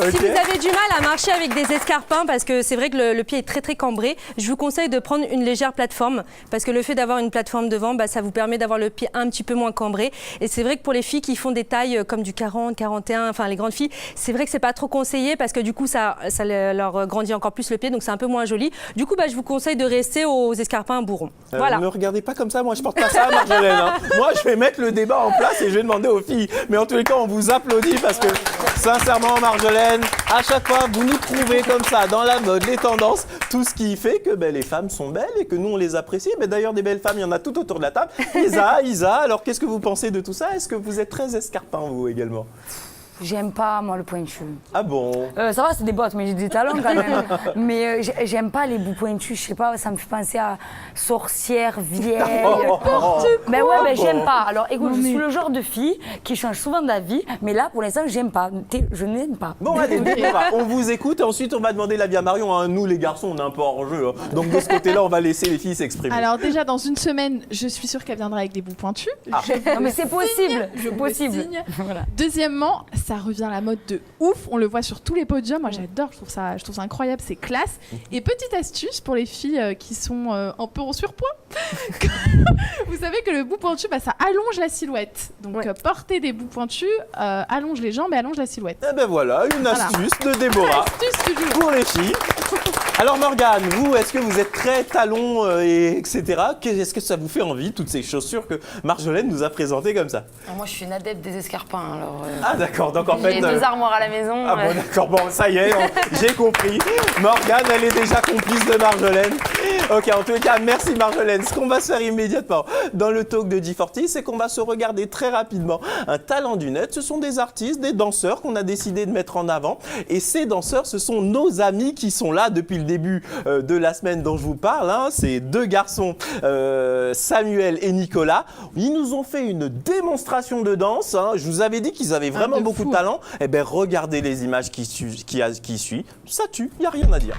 Si vous avez du mal à marcher avec des escarpins, parce que c'est vrai que le pied est très très cambré, je vous conseille de prendre une légère plateforme, parce que le fait d'avoir une plateforme devant, ça vous permet d'avoir le pied un petit peu moins cambré. Et c'est vrai que pour les filles qui font des tailles comme du 40, 41, enfin les grandes filles, c'est vrai que c'est pas trop conseillé, parce que du coup ça leur grandit encore plus le pied, donc c'est un peu moins joli. Du coup, je vous conseille de rester aux escarpins bourrons. Voilà. Ne me regardez pas comme ça, moi je porte pas ça, Marjolaine. Moi je vais mettre le débat en place et je vais demander aux filles. Mais en tous les cas, on vous applaudit parce que sincèrement, Marjolaine, à chaque fois, vous nous trouvez comme ça, dans la mode, les tendances, tout ce qui fait que les femmes sont belles et que nous, on les apprécie. Mais d'ailleurs, des belles femmes, il y en a tout autour de la table. Isa, alors qu'est-ce que vous pensez de tout ça? Est-ce que vous êtes très escarpin, vous, également? J'aime pas, moi, le pointu. Ah bon? Ça va, c'est des bottes, mais j'ai des talons quand même. Mais j'aime pas les bouts pointus, je sais pas, ça me fait penser à sorcière, vieille. Mais ouais, j'aime pas. Alors écoute, je suis le genre de fille qui change souvent d'avis, mais là, pour l'instant, j'aime pas. Je n'aime pas. Bon, allez, on vous écoute et ensuite, on va demander l'avis à Marion. Hein. Nous, les garçons, on est un peu hors jeu. Hein. Donc de ce côté-là, on va laisser les filles s'exprimer. Alors déjà, dans une semaine, je suis sûre qu'elle viendra avec des bouts pointus. Ah. Non, mais c'est possible. Voilà. Deuxièmement, ça revient à la mode de ouf, on le voit sur tous les podiums, moi j'adore, je trouve ça incroyable, c'est classe. Et petite astuce pour les filles qui sont un peu en surpoids, vous savez que le bout pointu, ça allonge la silhouette. Donc porter des bouts pointus allonge les jambes et allonge la silhouette. Et ben voilà, une astuce de Déborah pour les filles. Alors Morgane, vous, est-ce que vous êtes très talons, etc. Est-ce que ça vous fait envie, toutes ces chaussures que Marjolaine nous a présentées comme ça? Alors moi, je suis une adepte des escarpins. Alors, Ah d'accord, donc en fait... J'ai 2 armoires à la maison. Ah bon, d'accord, bon, ça y est, j'ai compris. Morgane, elle est déjà complice de Marjolaine. Ok, en tous les cas, merci Marjolaine. Ce qu'on va se faire immédiatement dans le talk de G40, c'est qu'on va se regarder très rapidement un talent du net. Ce sont des artistes, des danseurs qu'on a décidé de mettre en avant. Et ces danseurs, ce sont nos amis qui sont là depuis le début de la semaine dont je vous parle. Hein. Ces 2 garçons, Samuel et Nicolas. Ils nous ont fait une démonstration de danse. Hein. Je vous avais dit qu'ils avaient vraiment beaucoup de talent. Eh bien, regardez les images qui suivent. Ça tue, il n'y a rien à dire.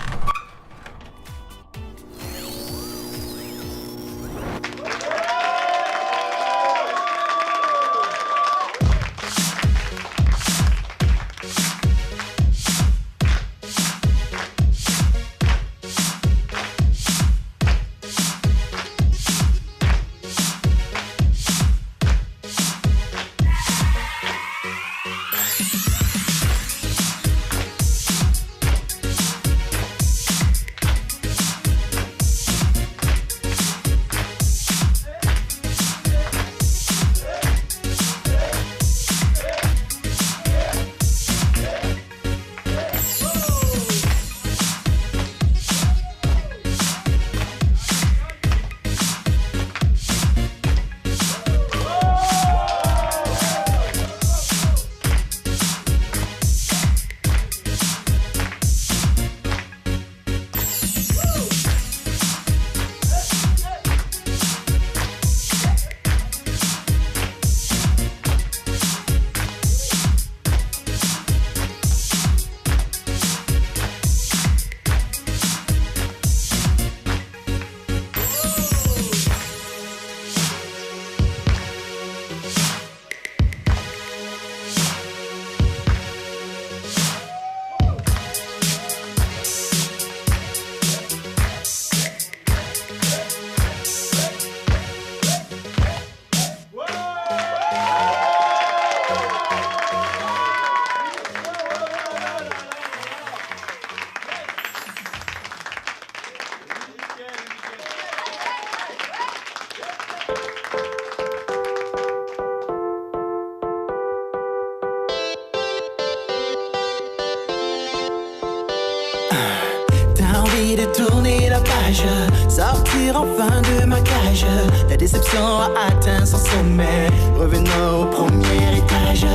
envie de tourner la page, sortir enfin de ma cage. La déception a atteint son sommet, revenons au premier étage.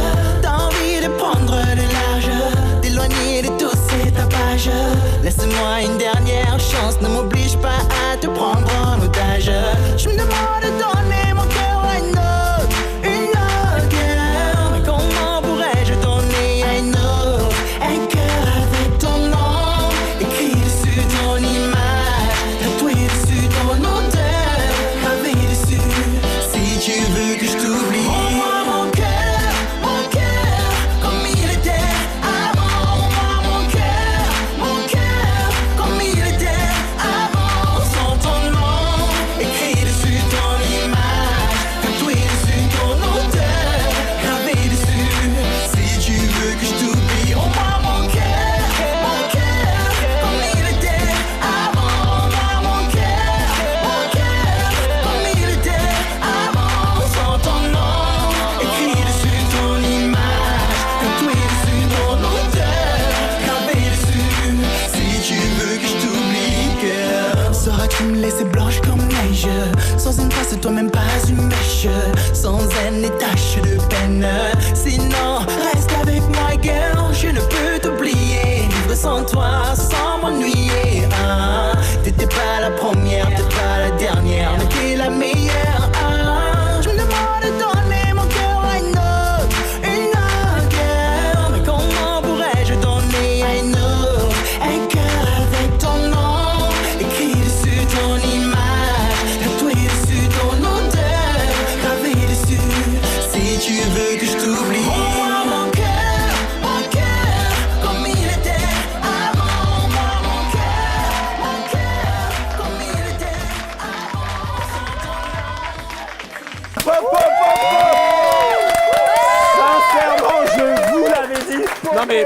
T'as envie de prendre le large, d'éloigner de tous ces tapages. Laisse-moi une dernière chance, ne m'oblige pas à te prendre en otage. Je me demande de donner mon cœur à une autre cœur. Mais comment pourrais-je donner à une autre un cœur avec ton nom écrit dessus, ton image tatoué dessus, ton odeur gravé dessus? Si tu veux que je t'oublie, rends-moi mon cœur, comme il était avant. Rends-moi mon cœur, comme il était avant. Sans ton nom écrit dessus, ton image tatoué dessus, ton odeur gravé dessus. Si tu veux que je t'oublie, rends-moi mon cœur, comme il était avant. Rends-moi mon cœur, comme il était avant. Sans ton nom écrit dessus, ton image tatoué dessus, ton odeur gravé dessus. Si tu veux que je t'oublie, cœur, sauras-tu me laisser blanche comme neige, sans une trace de toi, même pas une mèche, sans une tache de peine? Sinon, reste avec moi, girl, je ne peux t'oublier. Vivre sans toi, sans m'ennuyer, hein. T'étais pas la première, t'es pas la dernière, mais t'es la meilleure, hein. Je me demande de donner mon cœur à une autre cœur. Mais comment pourrais-je donner à une autre un cœur avec ton nom écrit dessus, ton image tatoué dessus, ton odeur gravé dessus? Si tu veux que je t'oublie, rends-moi mon cœur, comme il était avant. Rends-moi mon cœur, comme il était Pop, pop, pop, pop. Sincèrement, je vous l'avais dit. Non mais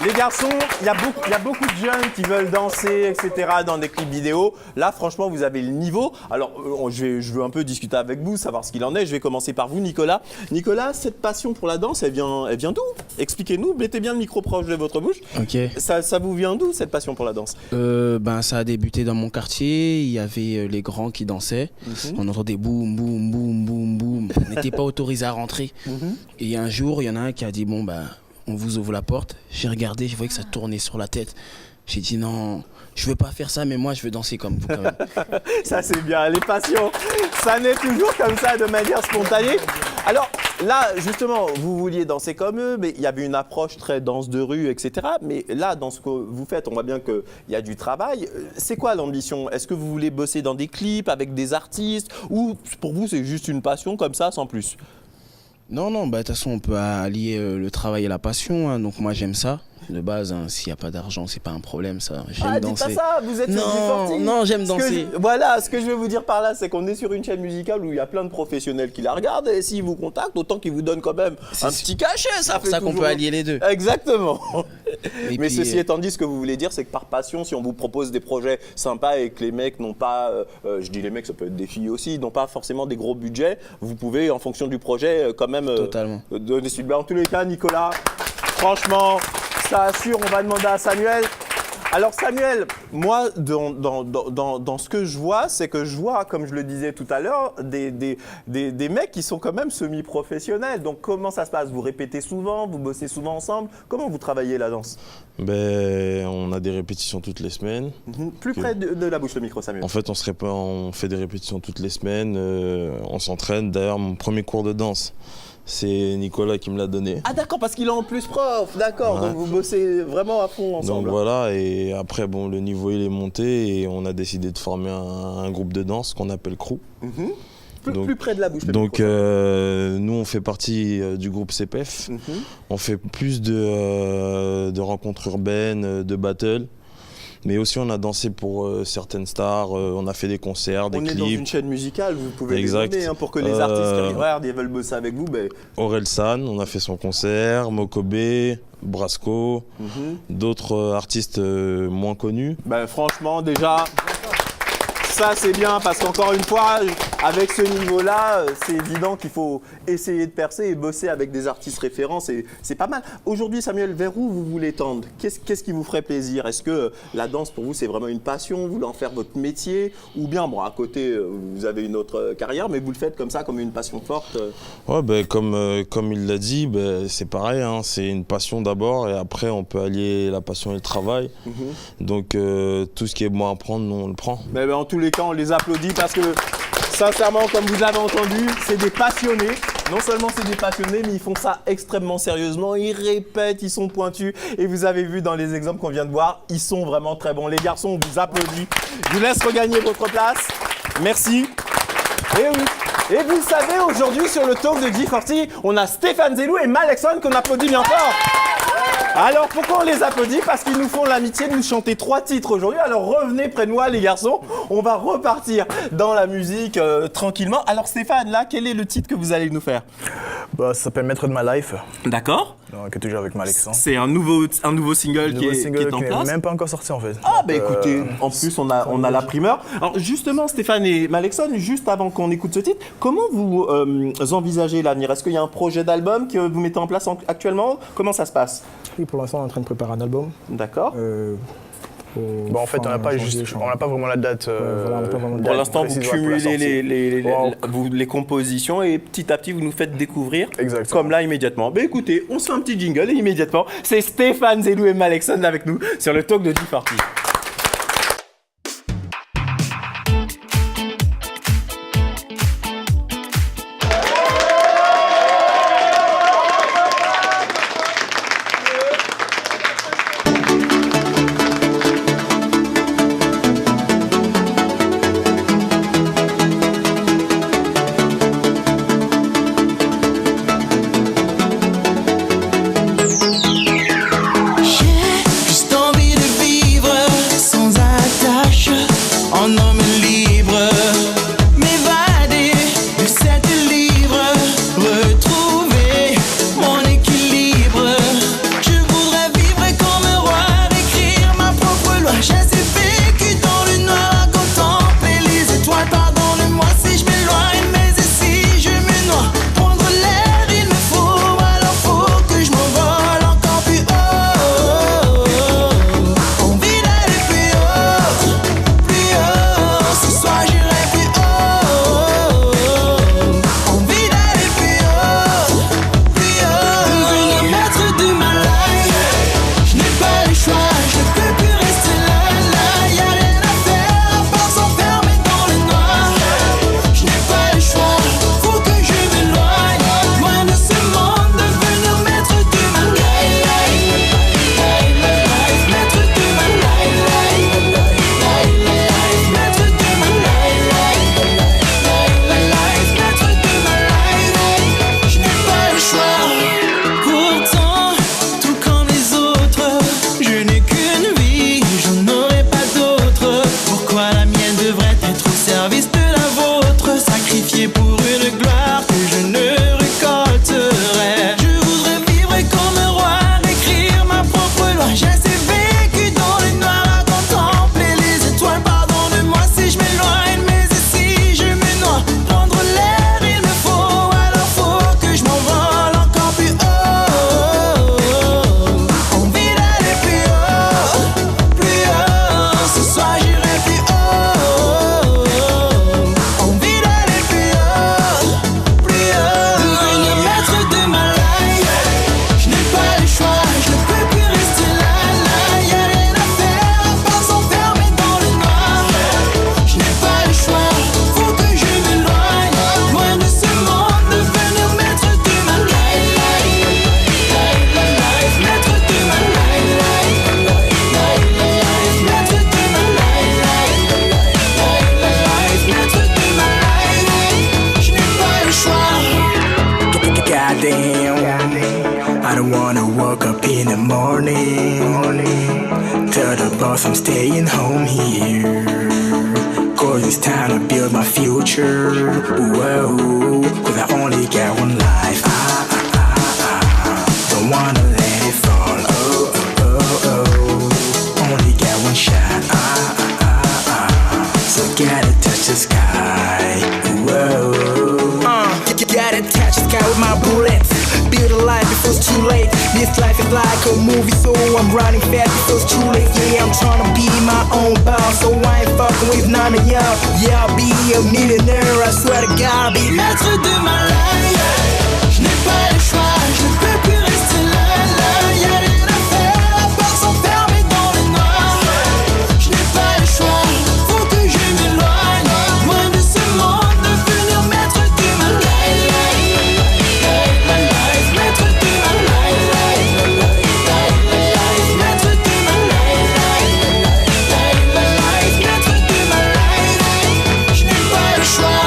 les garçons, il y a beaucoup de jeunes qui veulent danser, etc. dans des clips vidéo. Là, franchement, vous avez le niveau. Alors, je veux un peu discuter avec vous, savoir ce qu'il en est. Je vais commencer par vous, Nicolas. Nicolas, cette passion pour la danse, elle vient d'où? Expliquez-nous. Mettez bien le micro proche de votre bouche. Ok. Ça vous vient d'où, cette passion pour la danse? Ça a débuté dans mon quartier. Il y avait les grands qui dansaient. On entendait boum, boum, boum, boum, boum. On n'était pas autorisé à rentrer. Et un jour, il y en a un qui a dit on vous ouvre la porte. J'ai regardé, je voyais que ça tournait sur la tête. J'ai dit non, je veux pas faire ça, mais moi je veux danser comme vous quand même. Ça c'est bien, les passions, ça naît toujours comme ça de manière spontanée. Alors là, justement, vous vouliez danser comme eux, mais il y avait une approche très danse de rue, etc. Mais là, dans ce que vous faites, on voit bien qu'il y a du travail. C'est quoi l'ambition? Est-ce que vous voulez bosser dans des clips avec des artistes, ou pour vous c'est juste une passion comme ça, sans plus? Non, de toute façon, on peut allier le travail et la passion. Hein, donc moi, j'aime ça. De base, hein, s'il n'y a pas d'argent, c'est pas un problème, ça. J'aime danser. Dites pas ça, vous êtes sur G40. Non, j'aime danser. Voilà, ce que je veux vous dire par là, c'est qu'on est sur une chaîne musicale où il y a plein de professionnels qui la regardent. Et s'ils vous contactent, autant qu'ils vous donnent quand même un petit cachet. C'est pour ça qu'on peut allier les deux. Exactement. Et mais puis, ceci étant dit, ce que vous voulez dire, c'est que par passion, si on vous propose des projets sympas et que les mecs n'ont pas, je dis les mecs, ça peut être des filles aussi, n'ont pas forcément des gros budgets, vous pouvez, en fonction du projet, quand même donner suite. En tous les cas, Nicolas, franchement, ça assure. On va demander à Samuel. Alors Samuel, moi, dans ce que je vois, c'est que je vois, comme je le disais tout à l'heure, des mecs qui sont quand même semi-professionnels. Donc comment ça se passe? Vous répétez souvent, vous bossez souvent ensemble? Comment vous travaillez la danse? On a des répétitions toutes les semaines. Plus près de la bouche le micro, Samuel. En fait, on fait des répétitions toutes les semaines, on s'entraîne. D'ailleurs, mon premier cours de danse, c'est Nicolas qui me l'a donné. Ah d'accord, parce qu'il est en plus prof, d'accord. Ouais. Donc vous bossez vraiment à fond ensemble. Donc voilà, et après, le niveau il est monté et on a décidé de former un groupe de danse qu'on appelle Crew. Plus près de la bouche. Donc nous, on fait partie du groupe CPF. On fait plus de rencontres urbaines, de battles. Mais aussi, on a dansé pour certaines stars, on a fait des concerts, des clips. On est dans une chaîne musicale, vous pouvez les donner pour que les artistes qui regardent et veulent bosser avec vous. Orelsan, on a fait son concert, Mokobe, Brasco, d'autres artistes moins connus. Franchement, déjà, ça c'est bien parce qu'encore une fois, avec ce niveau-là, c'est évident qu'il faut essayer de percer et bosser avec des artistes référents, c'est pas mal. Aujourd'hui, Samuel, vers où vous voulez tendre? Qu'est-ce qui vous ferait plaisir? Est-ce que la danse, pour vous, c'est vraiment une passion? Vous voulez en faire votre métier? Ou bien, bon, à côté, vous avez une autre carrière, mais vous le faites comme ça, comme une passion forte? Ouais, ben, comme il l'a dit, ben, c'est pareil, hein, c'est une passion d'abord, et après, on peut allier la passion et le travail. Donc, tout ce qui est bon à prendre, nous, on le prend. Mais ben, en tous les cas, on les applaudit parce que, sincèrement, comme vous l'avez entendu, c'est des passionnés. Non seulement c'est des passionnés, mais ils font ça extrêmement sérieusement. Ils répètent, ils sont pointus. Et vous avez vu dans les exemples qu'on vient de voir, ils sont vraiment très bons. Les garçons, on vous applaudit. Je vous laisse regagner votre place. Merci. Et oui. Et vous le savez, aujourd'hui sur le talk de G40, on a Stéphane Zellou et Malexon qu'on applaudit bien fort. Alors pourquoi on les applaudit? Parce qu'ils nous font l'amitié de nous chanter 3 titres aujourd'hui. Alors revenez près de moi les garçons, on va repartir dans la musique tranquillement. Alors Stéphane, là, quel est le titre que vous allez nous faire? Bah, ça s'appelle Maître de ma life. D'accord. Donc, toujours avec Malexon. C'est un nouveau single qui est en place. Même pas encore sorti en fait. Ah bah écoutez, en plus on a la primeur. Alors justement Stéphane et Malexon, juste avant qu'on écoute ce titre, comment vous envisagez l'avenir? Est-ce qu'il y a un projet d'album que vous mettez en place actuellement? Comment ça se passe? Oui, pour l'instant on est en train de préparer un album. D'accord. Bon, en fait, on n'a pas vraiment la date. Pour l'instant, vous cumulez les compositions et petit à petit, vous nous faites découvrir. Exactement. Comme là, immédiatement. Mais écoutez, on se fait un petit jingle et immédiatement, c'est Stéphane Zellou et Malexon avec nous sur le talk de G40. I'm staying home here, 'cause it's time to build my future. Whoa, 'cause I only got one life. Don't wanna let it fall. Only got one shot. So gotta touch the sky. Whoa. I'm riding fast, it feels too late. Yeah, I'm trying to be my own boss, so I ain't fucking with none of y'all. Yeah, I'll be a millionaire, I swear to God, I'll be maître de ma life. Je n'ai pas le choix, je ne peux plus rester là. Y'a rien à faire, la porte s'enfermer dans le noir. Je n'ai pas le choix, faut que je m'éloigne loin de ce monde, devenir maître de ma life. Maître de ma life. Maître de ma life. Maître de ma life. Je n'ai pas le choix.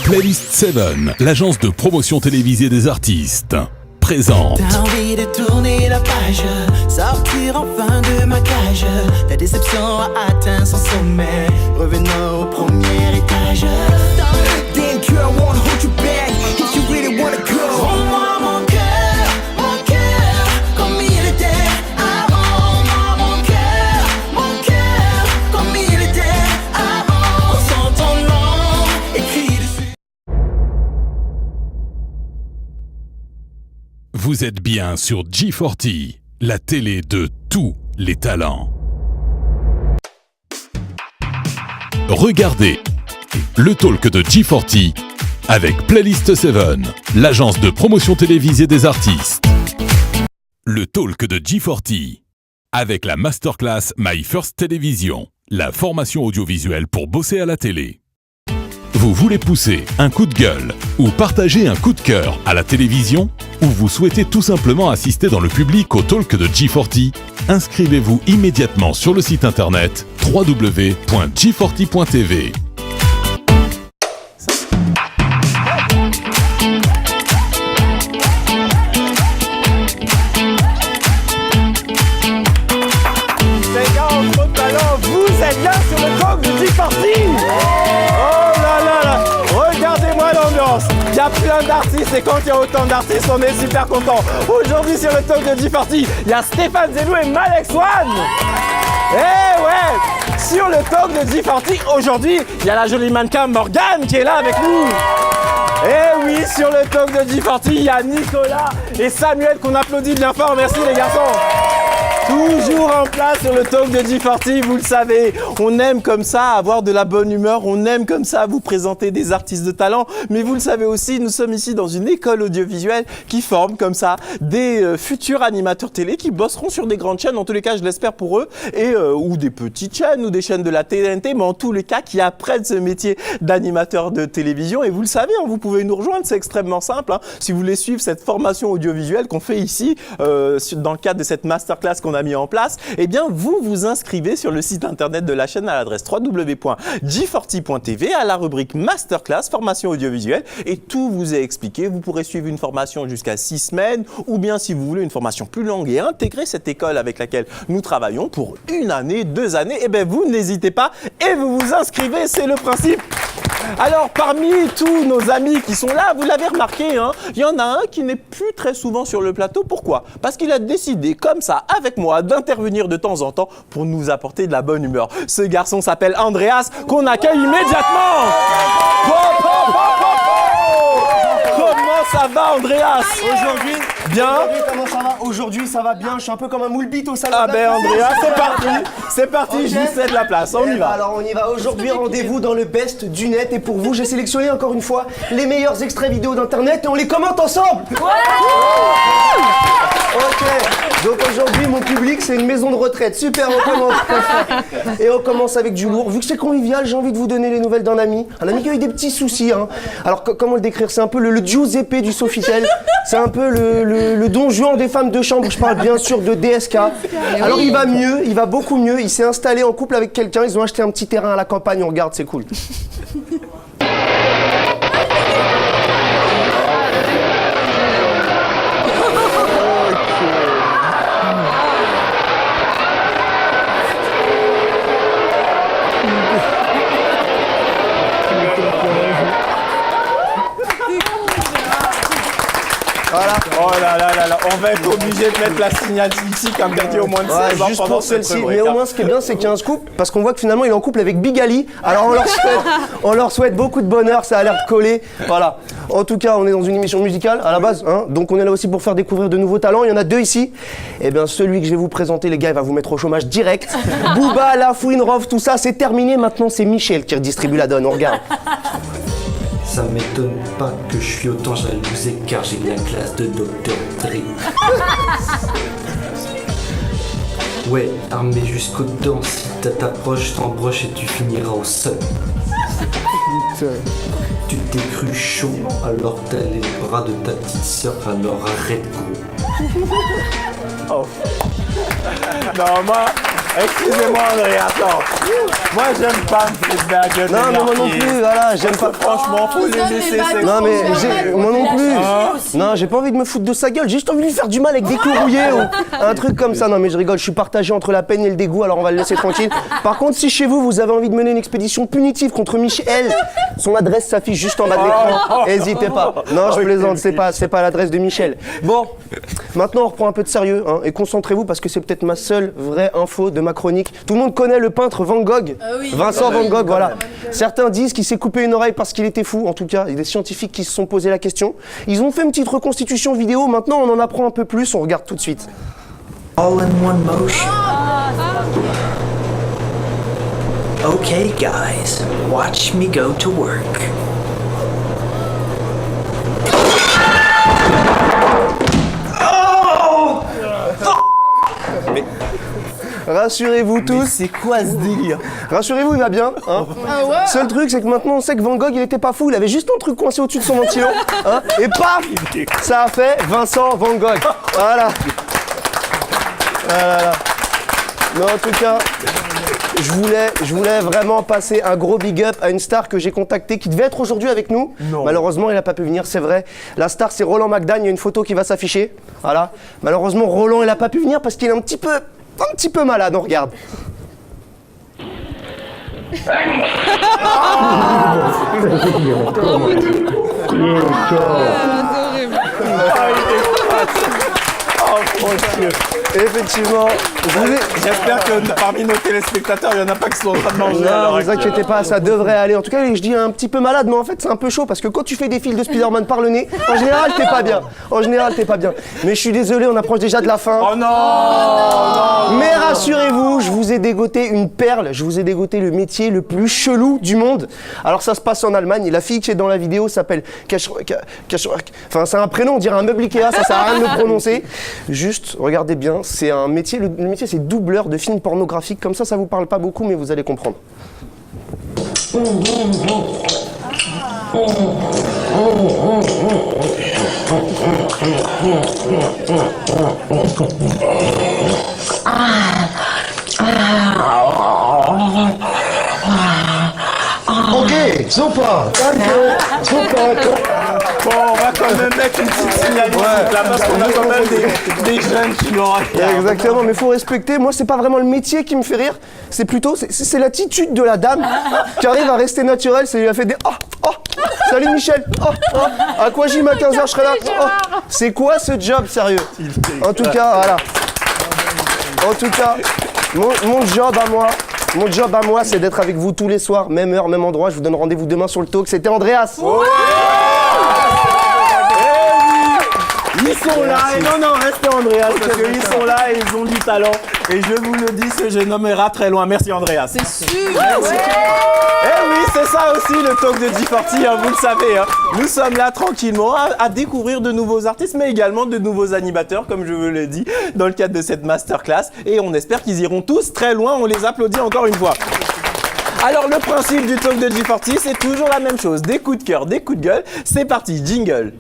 Playlist 7, l'agence de promotion télévisée des artistes, présente. T'as envie de tourner la page, sortir enfin de ma cage. Ta déception a atteint son sommet, revenons au premier étage. Damn girl, I wanna hold you back, if you really wanna go. Rends-moi mon cœur, comme il était avant. Mon cœur, comme il était avant. Sans ton nom, écrit dessus. Vous êtes bien sur G40, la télé de tous les talents. Regardez le talk de G40 avec Playlist 7, l'agence de promotion télévisée des artistes. Le talk de G40 avec la masterclass My First Television, la formation audiovisuelle pour bosser à la télé. Vous voulez pousser un coup de gueule ou partager un coup de cœur à la télévision, ou vous souhaitez tout simplement assister dans le public au talk de G40, inscrivez-vous immédiatement sur le site internet www.g40.tv. Vous êtes bien sur le talk de G40. Oh là là là, regardez-moi l'ambiance. Il y a plein d'artistes et quand il y a autant d'artistes, on est super content. Aujourd'hui sur le talk de G40, il y a Stéphane Zellou et Malek Swan. Eh ouais, sur le talk de G40, aujourd'hui, il y a la jolie mannequin Morgane qui est là avec nous. Eh oui, sur le talk de G40, il y a Nicolas et Samuel qu'on applaudit bien fort. Merci les garçons. Toujours en place sur le talk de G40, vous le savez, on aime comme ça avoir de la bonne humeur, on aime comme ça vous présenter des artistes de talent, mais vous le savez aussi, nous sommes ici dans une école audiovisuelle qui forme comme ça des futurs animateurs télé qui bosseront sur des grandes chaînes, en tous les cas je l'espère pour eux, et ou des petites chaînes ou des chaînes de la TNT, mais en tous les cas qui apprennent ce métier d'animateur de télévision, et vous le savez, hein, vous pouvez nous rejoindre, c'est extrêmement simple, hein, si vous voulez suivre cette formation audiovisuelle qu'on fait ici, dans le cadre de cette masterclass qu'on a mis en place, eh bien vous vous inscrivez sur le site internet de la chaîne à l'adresse www.g40.tv à la rubrique Masterclass, formation audiovisuelle, et tout vous est expliqué. Vous pourrez suivre une formation jusqu'à 6 semaines, ou bien si vous voulez une formation plus longue et intégrer cette école avec laquelle nous travaillons pour 1 année, 2 années, eh bien vous n'hésitez pas et vous vous inscrivez, c'est le principe. Alors parmi tous nos amis qui sont là, vous l'avez remarqué, hein, il y en a un qui n'est plus très souvent sur le plateau. Pourquoi ? Parce qu'il a décidé comme ça avec moi d'intervenir de temps en temps pour nous apporter de la bonne humeur. Ce garçon s'appelle Andreas, qu'on accueille immédiatement. Comment ça va Andreas ? Aujourd'hui, bien. Comment ça va ? Aujourd'hui ça va bien, je suis un peu comme un moule bite au salon. Ah ben Andreas, c'est parti, okay. Je vous cède la place, on y va. Alors on y va, aujourd'hui rendez-vous dans le best du net et pour vous j'ai sélectionné encore une fois les meilleurs extraits vidéo d'internet et on les commente ensemble. Ok, donc aujourd'hui mon public c'est une maison de retraite, super, on commence. Et on commence avec du lourd, vu que c'est convivial j'ai envie de vous donner les nouvelles d'un ami qui a eu des petits soucis. Hein. Alors comment le décrire ? C'est un peu le Giuseppe du Sofitel, c'est un peu le Don Juan des femmes de chambre, je parle bien sûr de DSK. Alors il va mieux, il va beaucoup mieux, il s'est installé en couple avec quelqu'un, ils ont acheté un petit terrain à la campagne, on regarde, c'est cool. Voilà. Oh là là là là, on va être obligé de mettre la signalétique interdite au moins de 16 ans juste pendant pour cette celle-ci. rubrique. Mais au moins, ce qui est bien, c'est qu'il y a un scoop, parce qu'on voit que finalement, il est en couple avec Big Ali. Alors, on leur souhaite beaucoup de bonheur, ça a l'air de coller. Voilà. En tout cas, on est dans une émission musicale à la base, hein, donc on est là aussi pour faire découvrir de nouveaux talents. Il y en a 2 ici. Eh bien, celui que je vais vous présenter, les gars, il va vous mettre au chômage direct. Booba, La Fouine, Rov, tout ça, c'est terminé. Maintenant, c'est Michel qui redistribue la donne. On regarde. Ça m'étonne pas que je suis autant jalousé car j'ai la classe de Dr. Dre. Ouais, armé jusqu'aux dents, si t'approches, t'embroches et tu finiras au sol. Tu t'es cru chaud alors t'as les bras de ta petite sœur, alors arrête gros. Oh. Non, moi, excusez-moi André, attends. Moi, j'aime pas me foutre de la gueule. Non, mais moi non plus, voilà, j'aime pas. Franchement, faut les laisser. Non, mais moi non plus. Non, j'ai pas envie de me foutre de sa gueule, j'ai juste envie de lui faire du mal avec des coups rouillés ou un truc comme ça. Non, mais je rigole, je suis partagé entre la peine et le dégoût, alors on va le laisser tranquille. Par contre, si chez vous, vous avez envie de mener une expédition punitive contre Michel, son adresse s'affiche juste en bas de l'écran. N'hésitez pas. Non, je plaisante, c'est pas l'adresse de Michel. Bon, maintenant on reprend un peu de sérieux, hein, et concentrez-vous parce que c'est peut-être ma seule vraie info de ma chronique. Tout le monde connaît le peintre Van Gogh. Vincent Van Gogh, voilà. Certains disent qu'il s'est coupé une oreille parce qu'il était fou. En tout cas, il y a des scientifiques qui se sont posé la question. Ils ont fait une petite reconstitution vidéo. Maintenant, on en apprend un peu plus. On regarde tout de suite. All in one motion. Okay guys, watch me go to work. Rassurez-vous tous. Mais c'est quoi ce délire? Rassurez-vous, il va bien. Hein. Seul truc, c'est que maintenant, on sait que Van Gogh, il était pas fou. Il avait juste un truc coincé au-dessus de son ventilo. Hein, et paf, ça a fait Vincent Van Gogh. Voilà. Voilà. Mais en tout cas, je voulais vraiment passer un gros big up à une star que j'ai contactée qui devait être aujourd'hui avec nous. Non. Malheureusement, il n'a pas pu venir, c'est vrai. La star, c'est Roland McDan. Il y a une photo qui va s'afficher. Voilà. Malheureusement, Roland, il n'a pas pu venir parce qu'il est un petit peu malade. On regarde. Effectivement, j'espère que parmi nos téléspectateurs, il n'y en a pas qui sont en train de manger. Non, ne vous inquiétez pas, ça devrait aller. En tout cas, je dis un petit peu malade, mais en fait, c'est un peu chaud parce que quand tu fais des fils de Spider-Man par le nez, en général, t'es pas bien. Mais je suis désolé, on approche déjà de la fin. Oh non, mais rassurez-vous, je vous ai dégoté une perle. Je vous ai dégoté le métier le plus chelou du monde. Alors, ça se passe en Allemagne. La fille qui est dans la vidéo s'appelle Enfin, c'est un prénom, on dirait un meuble Ikea, ça sert à rien de le prononcer. Juste, regardez bien, c'est un métier, le métier c'est doubleur de films pornographiques, comme ça vous parle pas beaucoup mais vous allez comprendre. Ok, super. Bon, on va quand même mettre une petite signalétique là parce qu'on a quand même des jeunes qui l'ont regardé. Exactement, mais faut respecter. Moi, c'est pas vraiment le métier qui me fait rire, c'est plutôt c'est l'attitude de la dame qui arrive à rester naturelle. Ça lui a fait des salut Michel. À quoi j'y à 15h, je serai là. C'est quoi ce job, sérieux? En tout cas, voilà. En tout cas, mon job à moi, c'est d'être avec vous tous les soirs, même heure, même endroit. Je vous donne rendez-vous demain sur le talk. C'était Andreas. Ils sont là, et non, restez Andreas, parce qu'ils sont là et ils ont du talent. Et je vous le dis, ce jeune homme ira très loin. Merci Andreas. C'est sûr. Eh oui, c'est ça aussi le talk de G40, hein, vous le savez. Hein. Nous sommes là tranquillement à découvrir de nouveaux artistes, mais également de nouveaux animateurs, comme je vous l'ai dit, dans le cadre de cette masterclass. Et on espère qu'ils iront tous très loin. On les applaudit encore une fois. Alors le principe du talk de G40, c'est toujours la même chose. Des coups de cœur, des coups de gueule. C'est parti, jingle.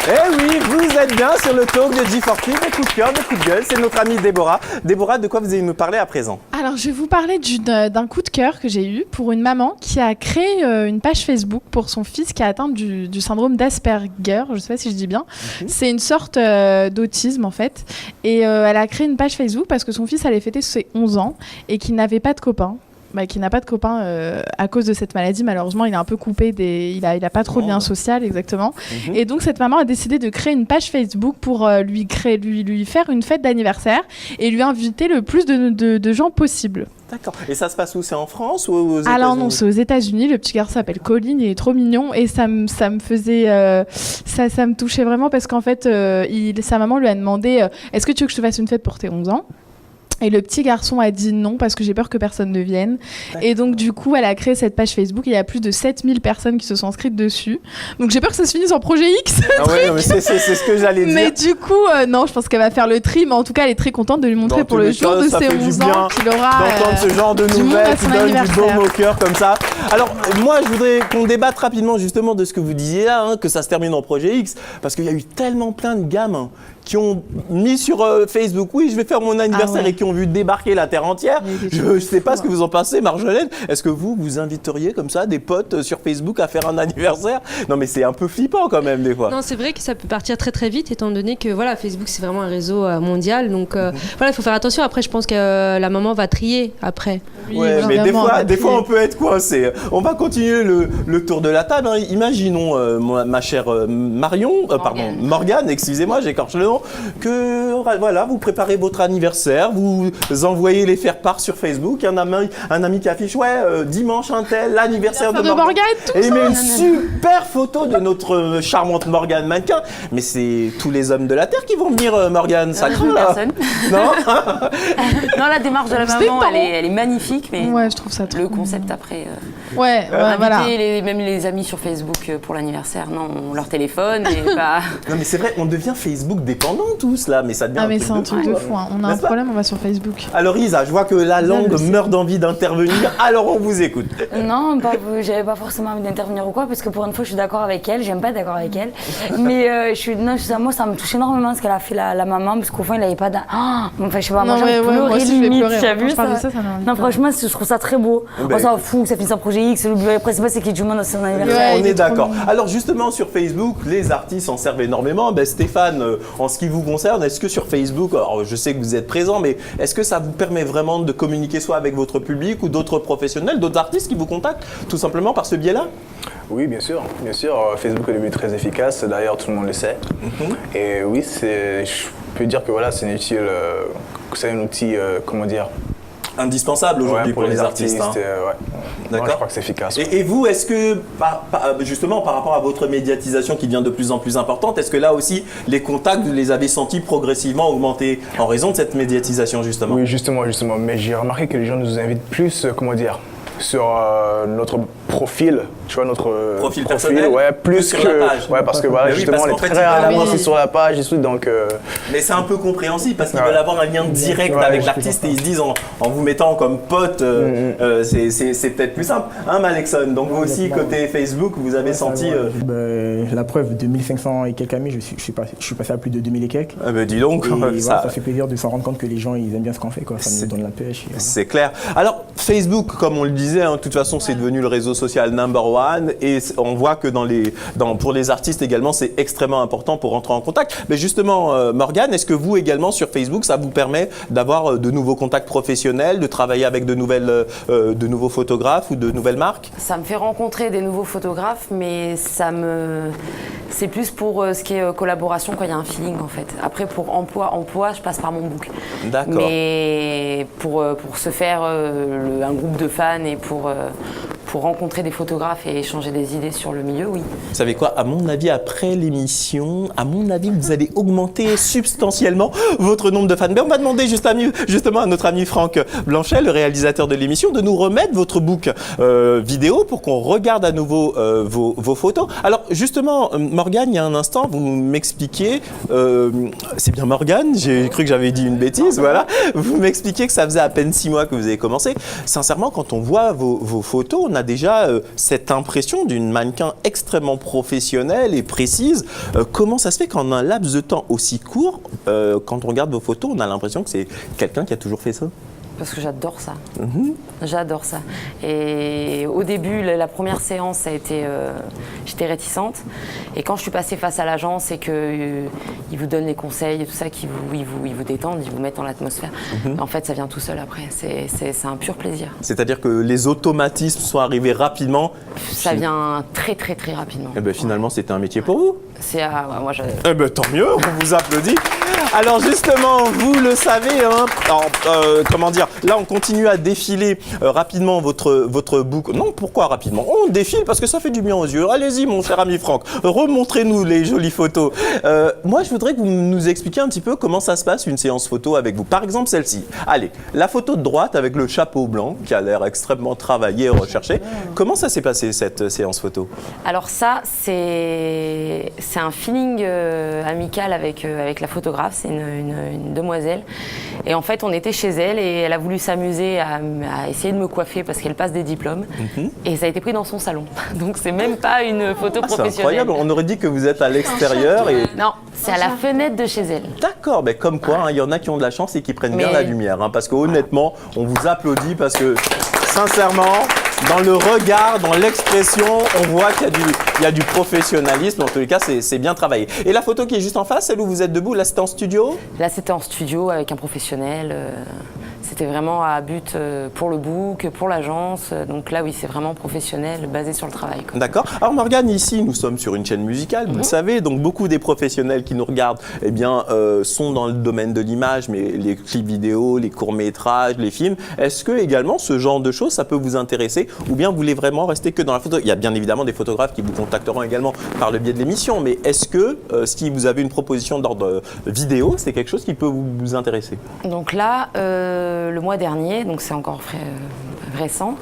Eh oui, vous êtes bien sur le talk de G40, des coups de cœur, des coups de gueule. C'est notre amie Déborah. Déborah, de quoi vous allez nous parler à présent? Alors, je vais vous parler d'un coup de cœur que j'ai eu pour une maman qui a créé une page Facebook pour son fils qui a atteint du syndrome d'Asperger. Je ne sais pas si je dis bien. C'est une sorte d'autisme, en fait. Et elle a créé une page Facebook parce que son fils allait fêter ses 11 ans et qu'il n'avait pas de copains. qui n'a pas de copain à cause de cette maladie. Malheureusement, il est un peu coupé, il a pas trop de lien social, exactement. Et donc, cette maman a décidé de créer une page Facebook pour lui faire une fête d'anniversaire et lui inviter le plus de gens possible. D'accord. Et ça se passe où? C'est en France ou aux États-Unis? Alors non, c'est aux États-Unis. Le petit garçon s'appelle Colin, il est trop mignon et ça me faisait, ça me touchait vraiment parce qu'en fait, sa maman lui a demandé est-ce que tu veux que je te fasse une fête pour tes 11 ans? Et le petit garçon a dit non parce que j'ai peur que personne ne vienne. Et donc du coup, elle a créé cette page Facebook et il y a plus de 7000 personnes qui se sont inscrites dessus. Donc j'ai peur que ça se finisse en projet X. Ah ouais, non, mais c'est ce que j'allais dire. Mais du coup, non, je pense qu'elle va faire le tri. Mais en tout cas, elle est très contente de lui montrer pour le jour de ses 11 ans qu'il aura d'entendre ce genre de nouvelles qui donne du baume au cœur comme ça. Alors moi, je voudrais qu'on débatte rapidement justement de ce que vous disiez là, que ça se termine en projet X. Parce qu'il y a eu tellement plein de gamins qui ont mis sur Facebook, oui, je vais faire mon anniversaire et qui ont vu débarquer la terre entière. Je ne sais pas ce que vous en pensez, Marjolaine. Est-ce que vous inviteriez comme ça des potes sur Facebook à faire un anniversaire? Non, mais c'est un peu flippant quand même des fois. Non, c'est vrai que ça peut partir très très vite étant donné que voilà, Facebook c'est vraiment un réseau mondial. Donc voilà, il faut faire attention. Après, je pense que la maman va trier après. Oui, mais des fois on peut être coincé. On va continuer le tour de la table. Hein. Imaginons, ma chère Morgane, excusez-moi, j'écorche le nom, que voilà, vous préparez votre anniversaire, vous envoyez les faire-part sur Facebook, un ami qui affiche dimanche un tel, l'anniversaire de Morgane, et il met une super photo de notre charmante Morgane mannequin. Mais c'est tous les hommes de la Terre qui vont venir, Morgane, ça craint là. Personne. Non. Non, la démarche de la maman, elle est magnifique, mais ouais, je trouve ça trop le concept après. Voilà. Même les amis sur Facebook pour l'anniversaire, non, on leur téléphone et pas. Non mais c'est vrai, on devient Facebook dépendant tous là, mais ça devient mais c'est un truc de fou. Hein. On a un problème, on va sur Facebook. Alors Isa, je vois que la langue meurt d'envie d'intervenir, alors on vous écoute. Non, j'avais pas forcément envie d'intervenir ou quoi, parce que pour une fois je suis d'accord avec elle, j'aime pas être d'accord avec elle. Mais moi ça me touche énormément ce qu'elle a fait la maman, parce qu'au fond il avait pas enfin je sais pas, moi j'ai pleuré limite, tu as vu ça? Non franchement je trouve ça très beau. On s'en fout que ça finisse en projet X, le principal c'est qu'il y ait du monde à son anniversaire. On est d'accord. Alors justement sur Facebook, les artistes en servent énormément. Stéphane, en ce qui vous concerne, est-ce que sur Facebook, alors je sais que vous êtes présent, mais est-ce que ça vous permet vraiment de communiquer soit avec votre public ou d'autres professionnels, d'autres artistes qui vous contactent tout simplement par ce biais-là? Oui, bien sûr. Facebook est devenu très efficace, d'ailleurs tout le monde le sait. Et oui, je peux dire que voilà, c'est un outil, comment dire, indispensable aujourd'hui pour les artistes. Hein. D'accord. Je crois que c'est efficace. Et vous, est-ce que, justement, par rapport à votre médiatisation qui devient de plus en plus importante, est-ce que là aussi, les contacts, vous les avez sentis progressivement augmenter en raison de cette médiatisation, justement? Oui, justement. Mais j'ai remarqué que les gens nous invitent plus, sur notre profil, tu vois, notre profil personnel, plus sur que la page. Ouais, parce que voilà, justement, on est très avancé sur la page et tout, donc. Mais c'est un peu compréhensible parce qu'ils veulent avoir un lien direct avec l'artiste et ils se disent en vous mettant comme pote, c'est peut-être plus simple, hein, Malexon. Donc vous aussi côté Facebook, vous avez senti. La preuve, 2500 et quelques amis, je suis passé à plus de 2000 et quelques. Ah ben dis donc, ça fait plaisir de s'en rendre compte que les gens ils aiment bien ce qu'on fait, quoi. Ça nous donne la pêche. C'est clair. Alors Facebook, comme on le disait, de toute façon, c'est devenu le réseau social number one et on voit que pour les artistes également, c'est extrêmement important pour rentrer en contact. Mais justement, Morgane, est-ce que vous également sur Facebook, ça vous permet d'avoir de nouveaux contacts professionnels, de travailler avec de nouveaux photographes ou de nouvelles marques? Ça me fait rencontrer des nouveaux photographes, mais c'est plus pour ce qui est collaboration quand il y a un feeling en fait. Après pour emploi, je passe par mon book. D'accord. Mais pour se faire un groupe de fans et pour rencontrer des photographes et échanger des idées sur le milieu, oui. Vous savez quoi, à mon avis, après l'émission, vous allez augmenter substantiellement votre nombre de fans. Mais on va demander justement à notre ami Franck Blanchet, le réalisateur de l'émission, de nous remettre votre book vidéo pour qu'on regarde à nouveau vos photos. Alors justement, Morgane, il y a un instant, vous m'expliquiez, c'est bien Morgane, j'ai cru que j'avais dit une bêtise, voilà. Vous m'expliquiez que ça faisait à peine 6 mois que vous avez commencé. Sincèrement, quand on voit vos photos, on a déjà cette impression d'une mannequin extrêmement professionnelle et précise. Comment ça se fait qu'en un laps de temps aussi court, quand on regarde vos photos, on a l'impression que c'est quelqu'un qui a toujours fait ça? Parce que j'adore ça. J'adore ça. Et au début, la première séance, ça a été, j'étais réticente. Et quand je suis passée face à l'agence et qu'ils vous donnent les conseils et tout ça, ils vous détendent, ils vous mettent dans l'atmosphère, en fait, ça vient tout seul après. C'est un pur plaisir. C'est-à-dire que les automatismes sont arrivés rapidement? Ça vient très, très, très rapidement. Et ben, finalement, c'était un métier pour vous? Moi, Eh ben, tant mieux, on vous applaudit. Alors justement, vous le savez, hein, comment dire, là on continue à défiler rapidement votre boucle. Non, pourquoi rapidement? On défile parce que ça fait du bien aux yeux. Allez-y mon cher ami Franck, remontrez-nous les jolies photos. Moi je voudrais que vous nous expliquiez un petit peu comment ça se passe une séance photo avec vous. Par exemple celle-ci. Allez, la photo de droite avec le chapeau blanc qui a l'air extrêmement travaillé et recherché. Comment ça s'est passé cette séance photo? Alors ça, c'est un feeling amical avec la photographe. C'est une demoiselle. Et en fait, on était chez elle et elle a voulu s'amuser à essayer de me coiffer parce qu'elle passe des diplômes. Et ça a été pris dans son salon. Donc, c'est même pas une photo professionnelle. C'est incroyable. On aurait dit que vous êtes à l'extérieur. Non, c'est à la fenêtre de chez elle. D'accord, mais comme quoi, il y en a qui ont de la chance et qui prennent bien la lumière. Hein, parce qu'honnêtement, on vous applaudit parce que, sincèrement, dans le regard, dans l'expression, on voit qu'il y a du professionnalisme. En tous les cas, c'est bien travaillé. Et la photo qui est juste en face, celle où vous êtes debout, là c'était en studio? Là c'était en studio avec un professionnel. C'était vraiment à but pour le book, pour l'agence. Donc là, oui, c'est vraiment professionnel, basé sur le travail. D'accord. Alors Morgane, ici, nous sommes sur une chaîne musicale, vous le savez. Donc beaucoup des professionnels qui nous regardent eh bien, sont dans le domaine de l'image, mais les clips vidéo, les courts-métrages, les films. Est-ce que également ce genre de choses, ça peut vous intéresser? Ou bien vous voulez vraiment rester que dans la photo? Il y a bien évidemment des photographes qui vous contacteront également par le biais de l'émission. Mais est-ce que si vous avez une proposition d'ordre vidéo, c'est quelque chose qui peut vous intéresser? Donc là, le mois dernier, donc c'est encore récent,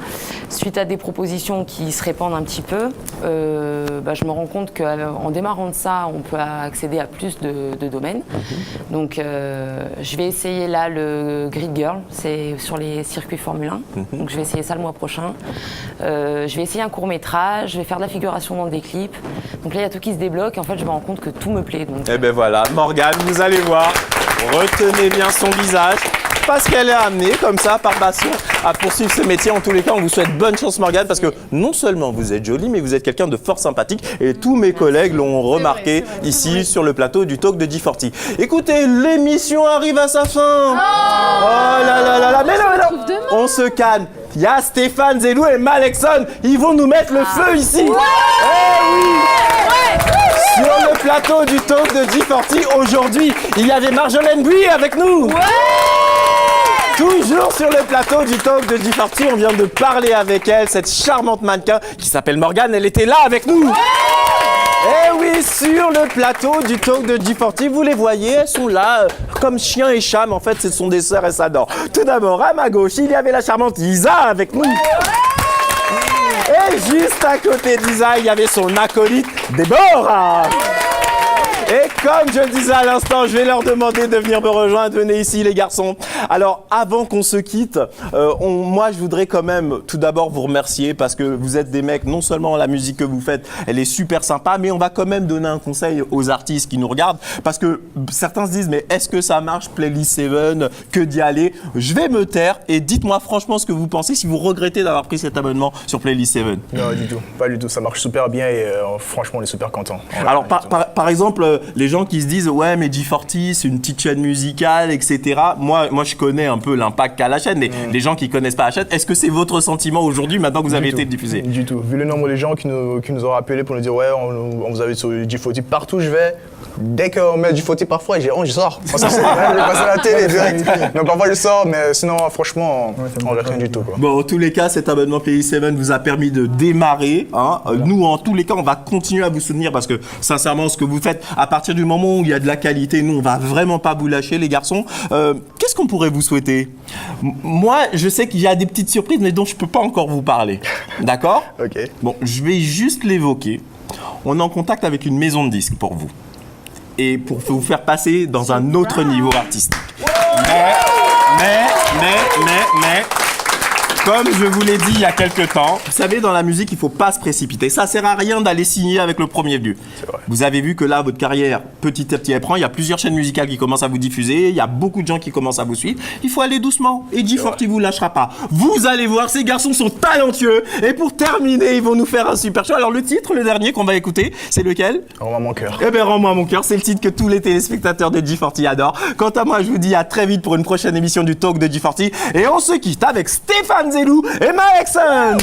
suite à des propositions qui se répandent un petit peu, je me rends compte qu'en démarrant de ça, on peut accéder à plus de domaines. Donc je vais essayer là le Grid Girl, c'est sur les circuits Formule 1. Donc je vais essayer ça le mois prochain. Je vais essayer un court-métrage, je vais faire de la figuration dans des clips. Donc là, il y a tout qui se débloque et en fait, je me rends compte que tout me plaît. Donc, Eh bien voilà, Morgane, vous allez voir, retenez bien son visage. Parce qu'elle est amenée comme ça par passion à poursuivre ce métier. En tous les cas, on vous souhaite bonne chance Morgane parce que non seulement vous êtes jolie, mais vous êtes quelqu'un de fort sympathique et tous mes collègues l'ont remarqué ici sur le plateau du Talk de G40. Écoutez, l'émission arrive à sa fin. Oh là là là là, mais non, on se calme. Il y a Stéphane Zellou et Malexon, ils vont nous mettre le feu ici. Eh oui. Sur le plateau du Talk de G40, aujourd'hui, il y avait Marjolaine Buis avec nous. Toujours sur le plateau du Talk de G40, on vient de parler avec elle, cette charmante mannequin qui s'appelle Morgane, elle était là avec nous. Eh oui, sur le plateau du Talk de G40, vous les voyez, elles sont là comme chien et chat, mais en fait ce sont des sœurs et s'adorent. Tout d'abord, à ma gauche, il y avait la charmante Isa avec nous. Et juste à côté d'Isa, il y avait son acolyte Déborah. Et comme je le disais à l'instant, je vais leur demander de venir me rejoindre. Venez ici les garçons. Alors avant qu'on se quitte, moi je voudrais quand même tout d'abord vous remercier parce que vous êtes des mecs, non seulement la musique que vous faites, elle est super sympa, mais on va quand même donner un conseil aux artistes qui nous regardent parce que certains se disent mais est-ce que ça marche Playlist 7, que d'y aller? Je vais me taire et dites-moi franchement ce que vous pensez, si vous regrettez d'avoir pris cet abonnement sur Playlist 7. Non du tout, pas du tout, ça marche super bien et franchement on est super contents. Alors par exemple, les gens qui se disent ouais mais G40 c'est une petite chaîne musicale etc. Moi je connais un peu l'impact qu'a la chaîne, mais les gens qui connaissent pas la chaîne, est-ce que c'est votre sentiment aujourd'hui maintenant que vous avez été diffusé? Du tout, vu le nombre de gens qui nous ont rappelé pour nous dire ouais on vous avait sur G40 partout je vais. Dès qu'on met G40 parfois, je sors. Je passe à la télé direct. Donc parfois je sors, mais sinon franchement, on n'a rien du tout. Quoi. Bon, en tous les cas, cet abonnement Playlist 7 vous a permis de démarrer. Hein. Nous, en tous les cas, on va continuer à vous soutenir parce que sincèrement, ce que vous faites, à partir du moment où il y a de la qualité, nous, on va vraiment pas vous lâcher, les garçons. Qu'est-ce qu'on pourrait vous souhaiter? Moi, je sais qu'il y a des petites surprises, mais dont je peux pas encore vous parler. D'accord? Ok. Bon, je vais juste l'évoquer. On est en contact avec une maison de disques pour vous. Et pour vous faire passer dans un autre niveau artistique. Mais, Comme je vous l'ai dit il y a quelques temps, vous savez, dans la musique, il ne faut pas se précipiter. Ça sert à rien d'aller signer avec le premier venu. Vous avez vu que là, votre carrière, petit à petit, elle prend. Il y a plusieurs chaînes musicales qui commencent à vous diffuser. Il y a beaucoup de gens qui commencent à vous suivre. Il faut aller doucement. Et G40 vous lâchera pas. Vous allez voir, ces garçons sont talentueux. Et pour terminer, ils vont nous faire un super show. Alors le titre, le dernier qu'on va écouter, c'est lequel? Rends-moi mon cœur. Eh bien, Rends-moi mon cœur, c'est le titre que tous les téléspectateurs de G40 adorent. Quant à moi, je vous dis à très vite pour une prochaine émission du Talk de G40. Et on se quitte avec Stéphane Zellou et Malexon.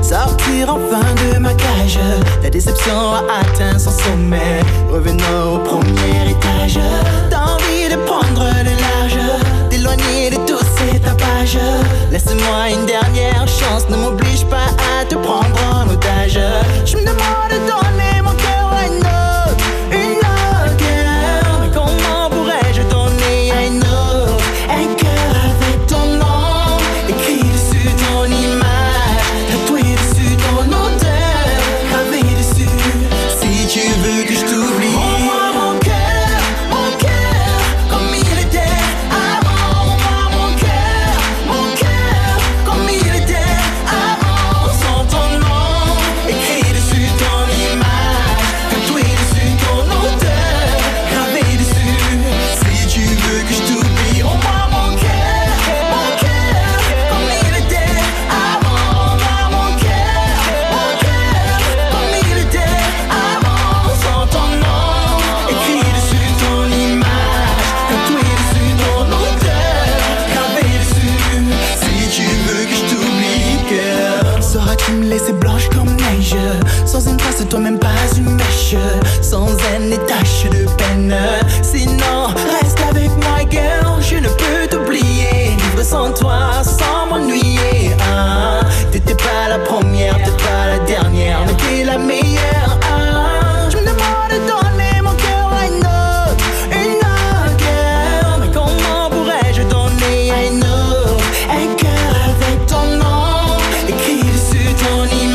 Sortir enfin de ma cage. La déception a atteint son sommet. Revenons au premier étage. T'as envie de prendre le large, d'éloigner de tous ces tapages. Laisse-moi une dernière chance, ne m'oblige pas à te prendre en otage. Je me demande de donner mon cœur à une autre cœur. Mais comment pourrais-je donner à une autre un cœur avec ton nom écrit dessus, ton image? Tu veux que je t'oublie? Rends-moi mon cœur, comme il était avant. Rends-moi mon cœur, comme il était avant. Sans ton nom écrit dessus, ton image tatoué dessus, ton odeur gravé dessus. Si tu veux que je t'oublie, rends-moi mon cœur, comme il était avant. Rends-moi mon cœur, comme il était avant. Sans ton nom écrit dessus, ton image tatoué dessus, ton odeur gravé dessus. Si tu veux que je t'oublie, cœur, sauras-tu me laisser blanche comme neige, sans une trace de toi, même pas une mèche, sans un tache de peine? Sinon reste avec moi, girl, je ne peux t'oublier. Vivre sans toi, sans m'ennuyer, hein. T'étais pas la première, t'es pas la dernière, mais t'es la meilleure, hein. Je me demande de donner mon cœur à une autre cœur. Mais comment pourrais-je donner à une autre un cœur avec ton nom écrit dessus, ton image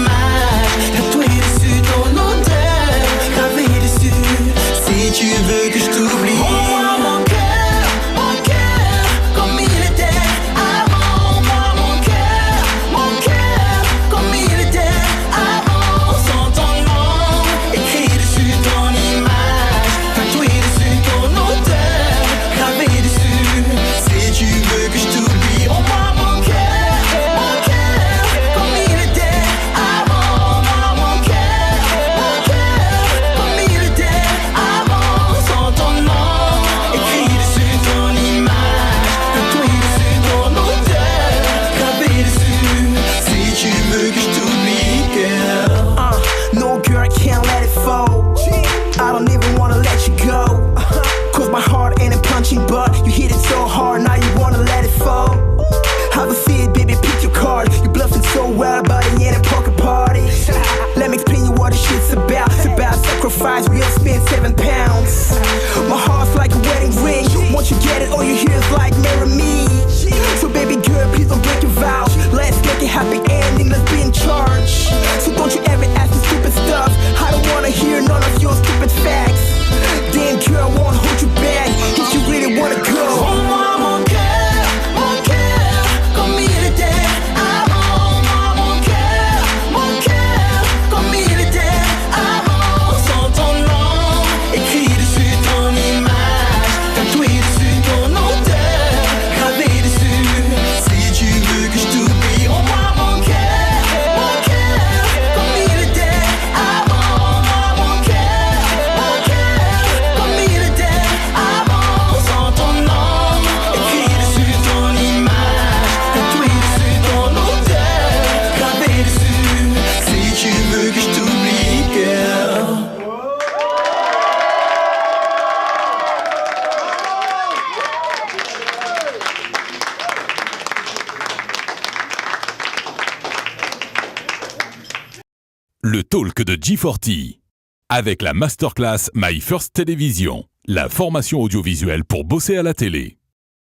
Le talk de G40. Avec la masterclass My First Television. La formation audiovisuelle pour bosser à la télé.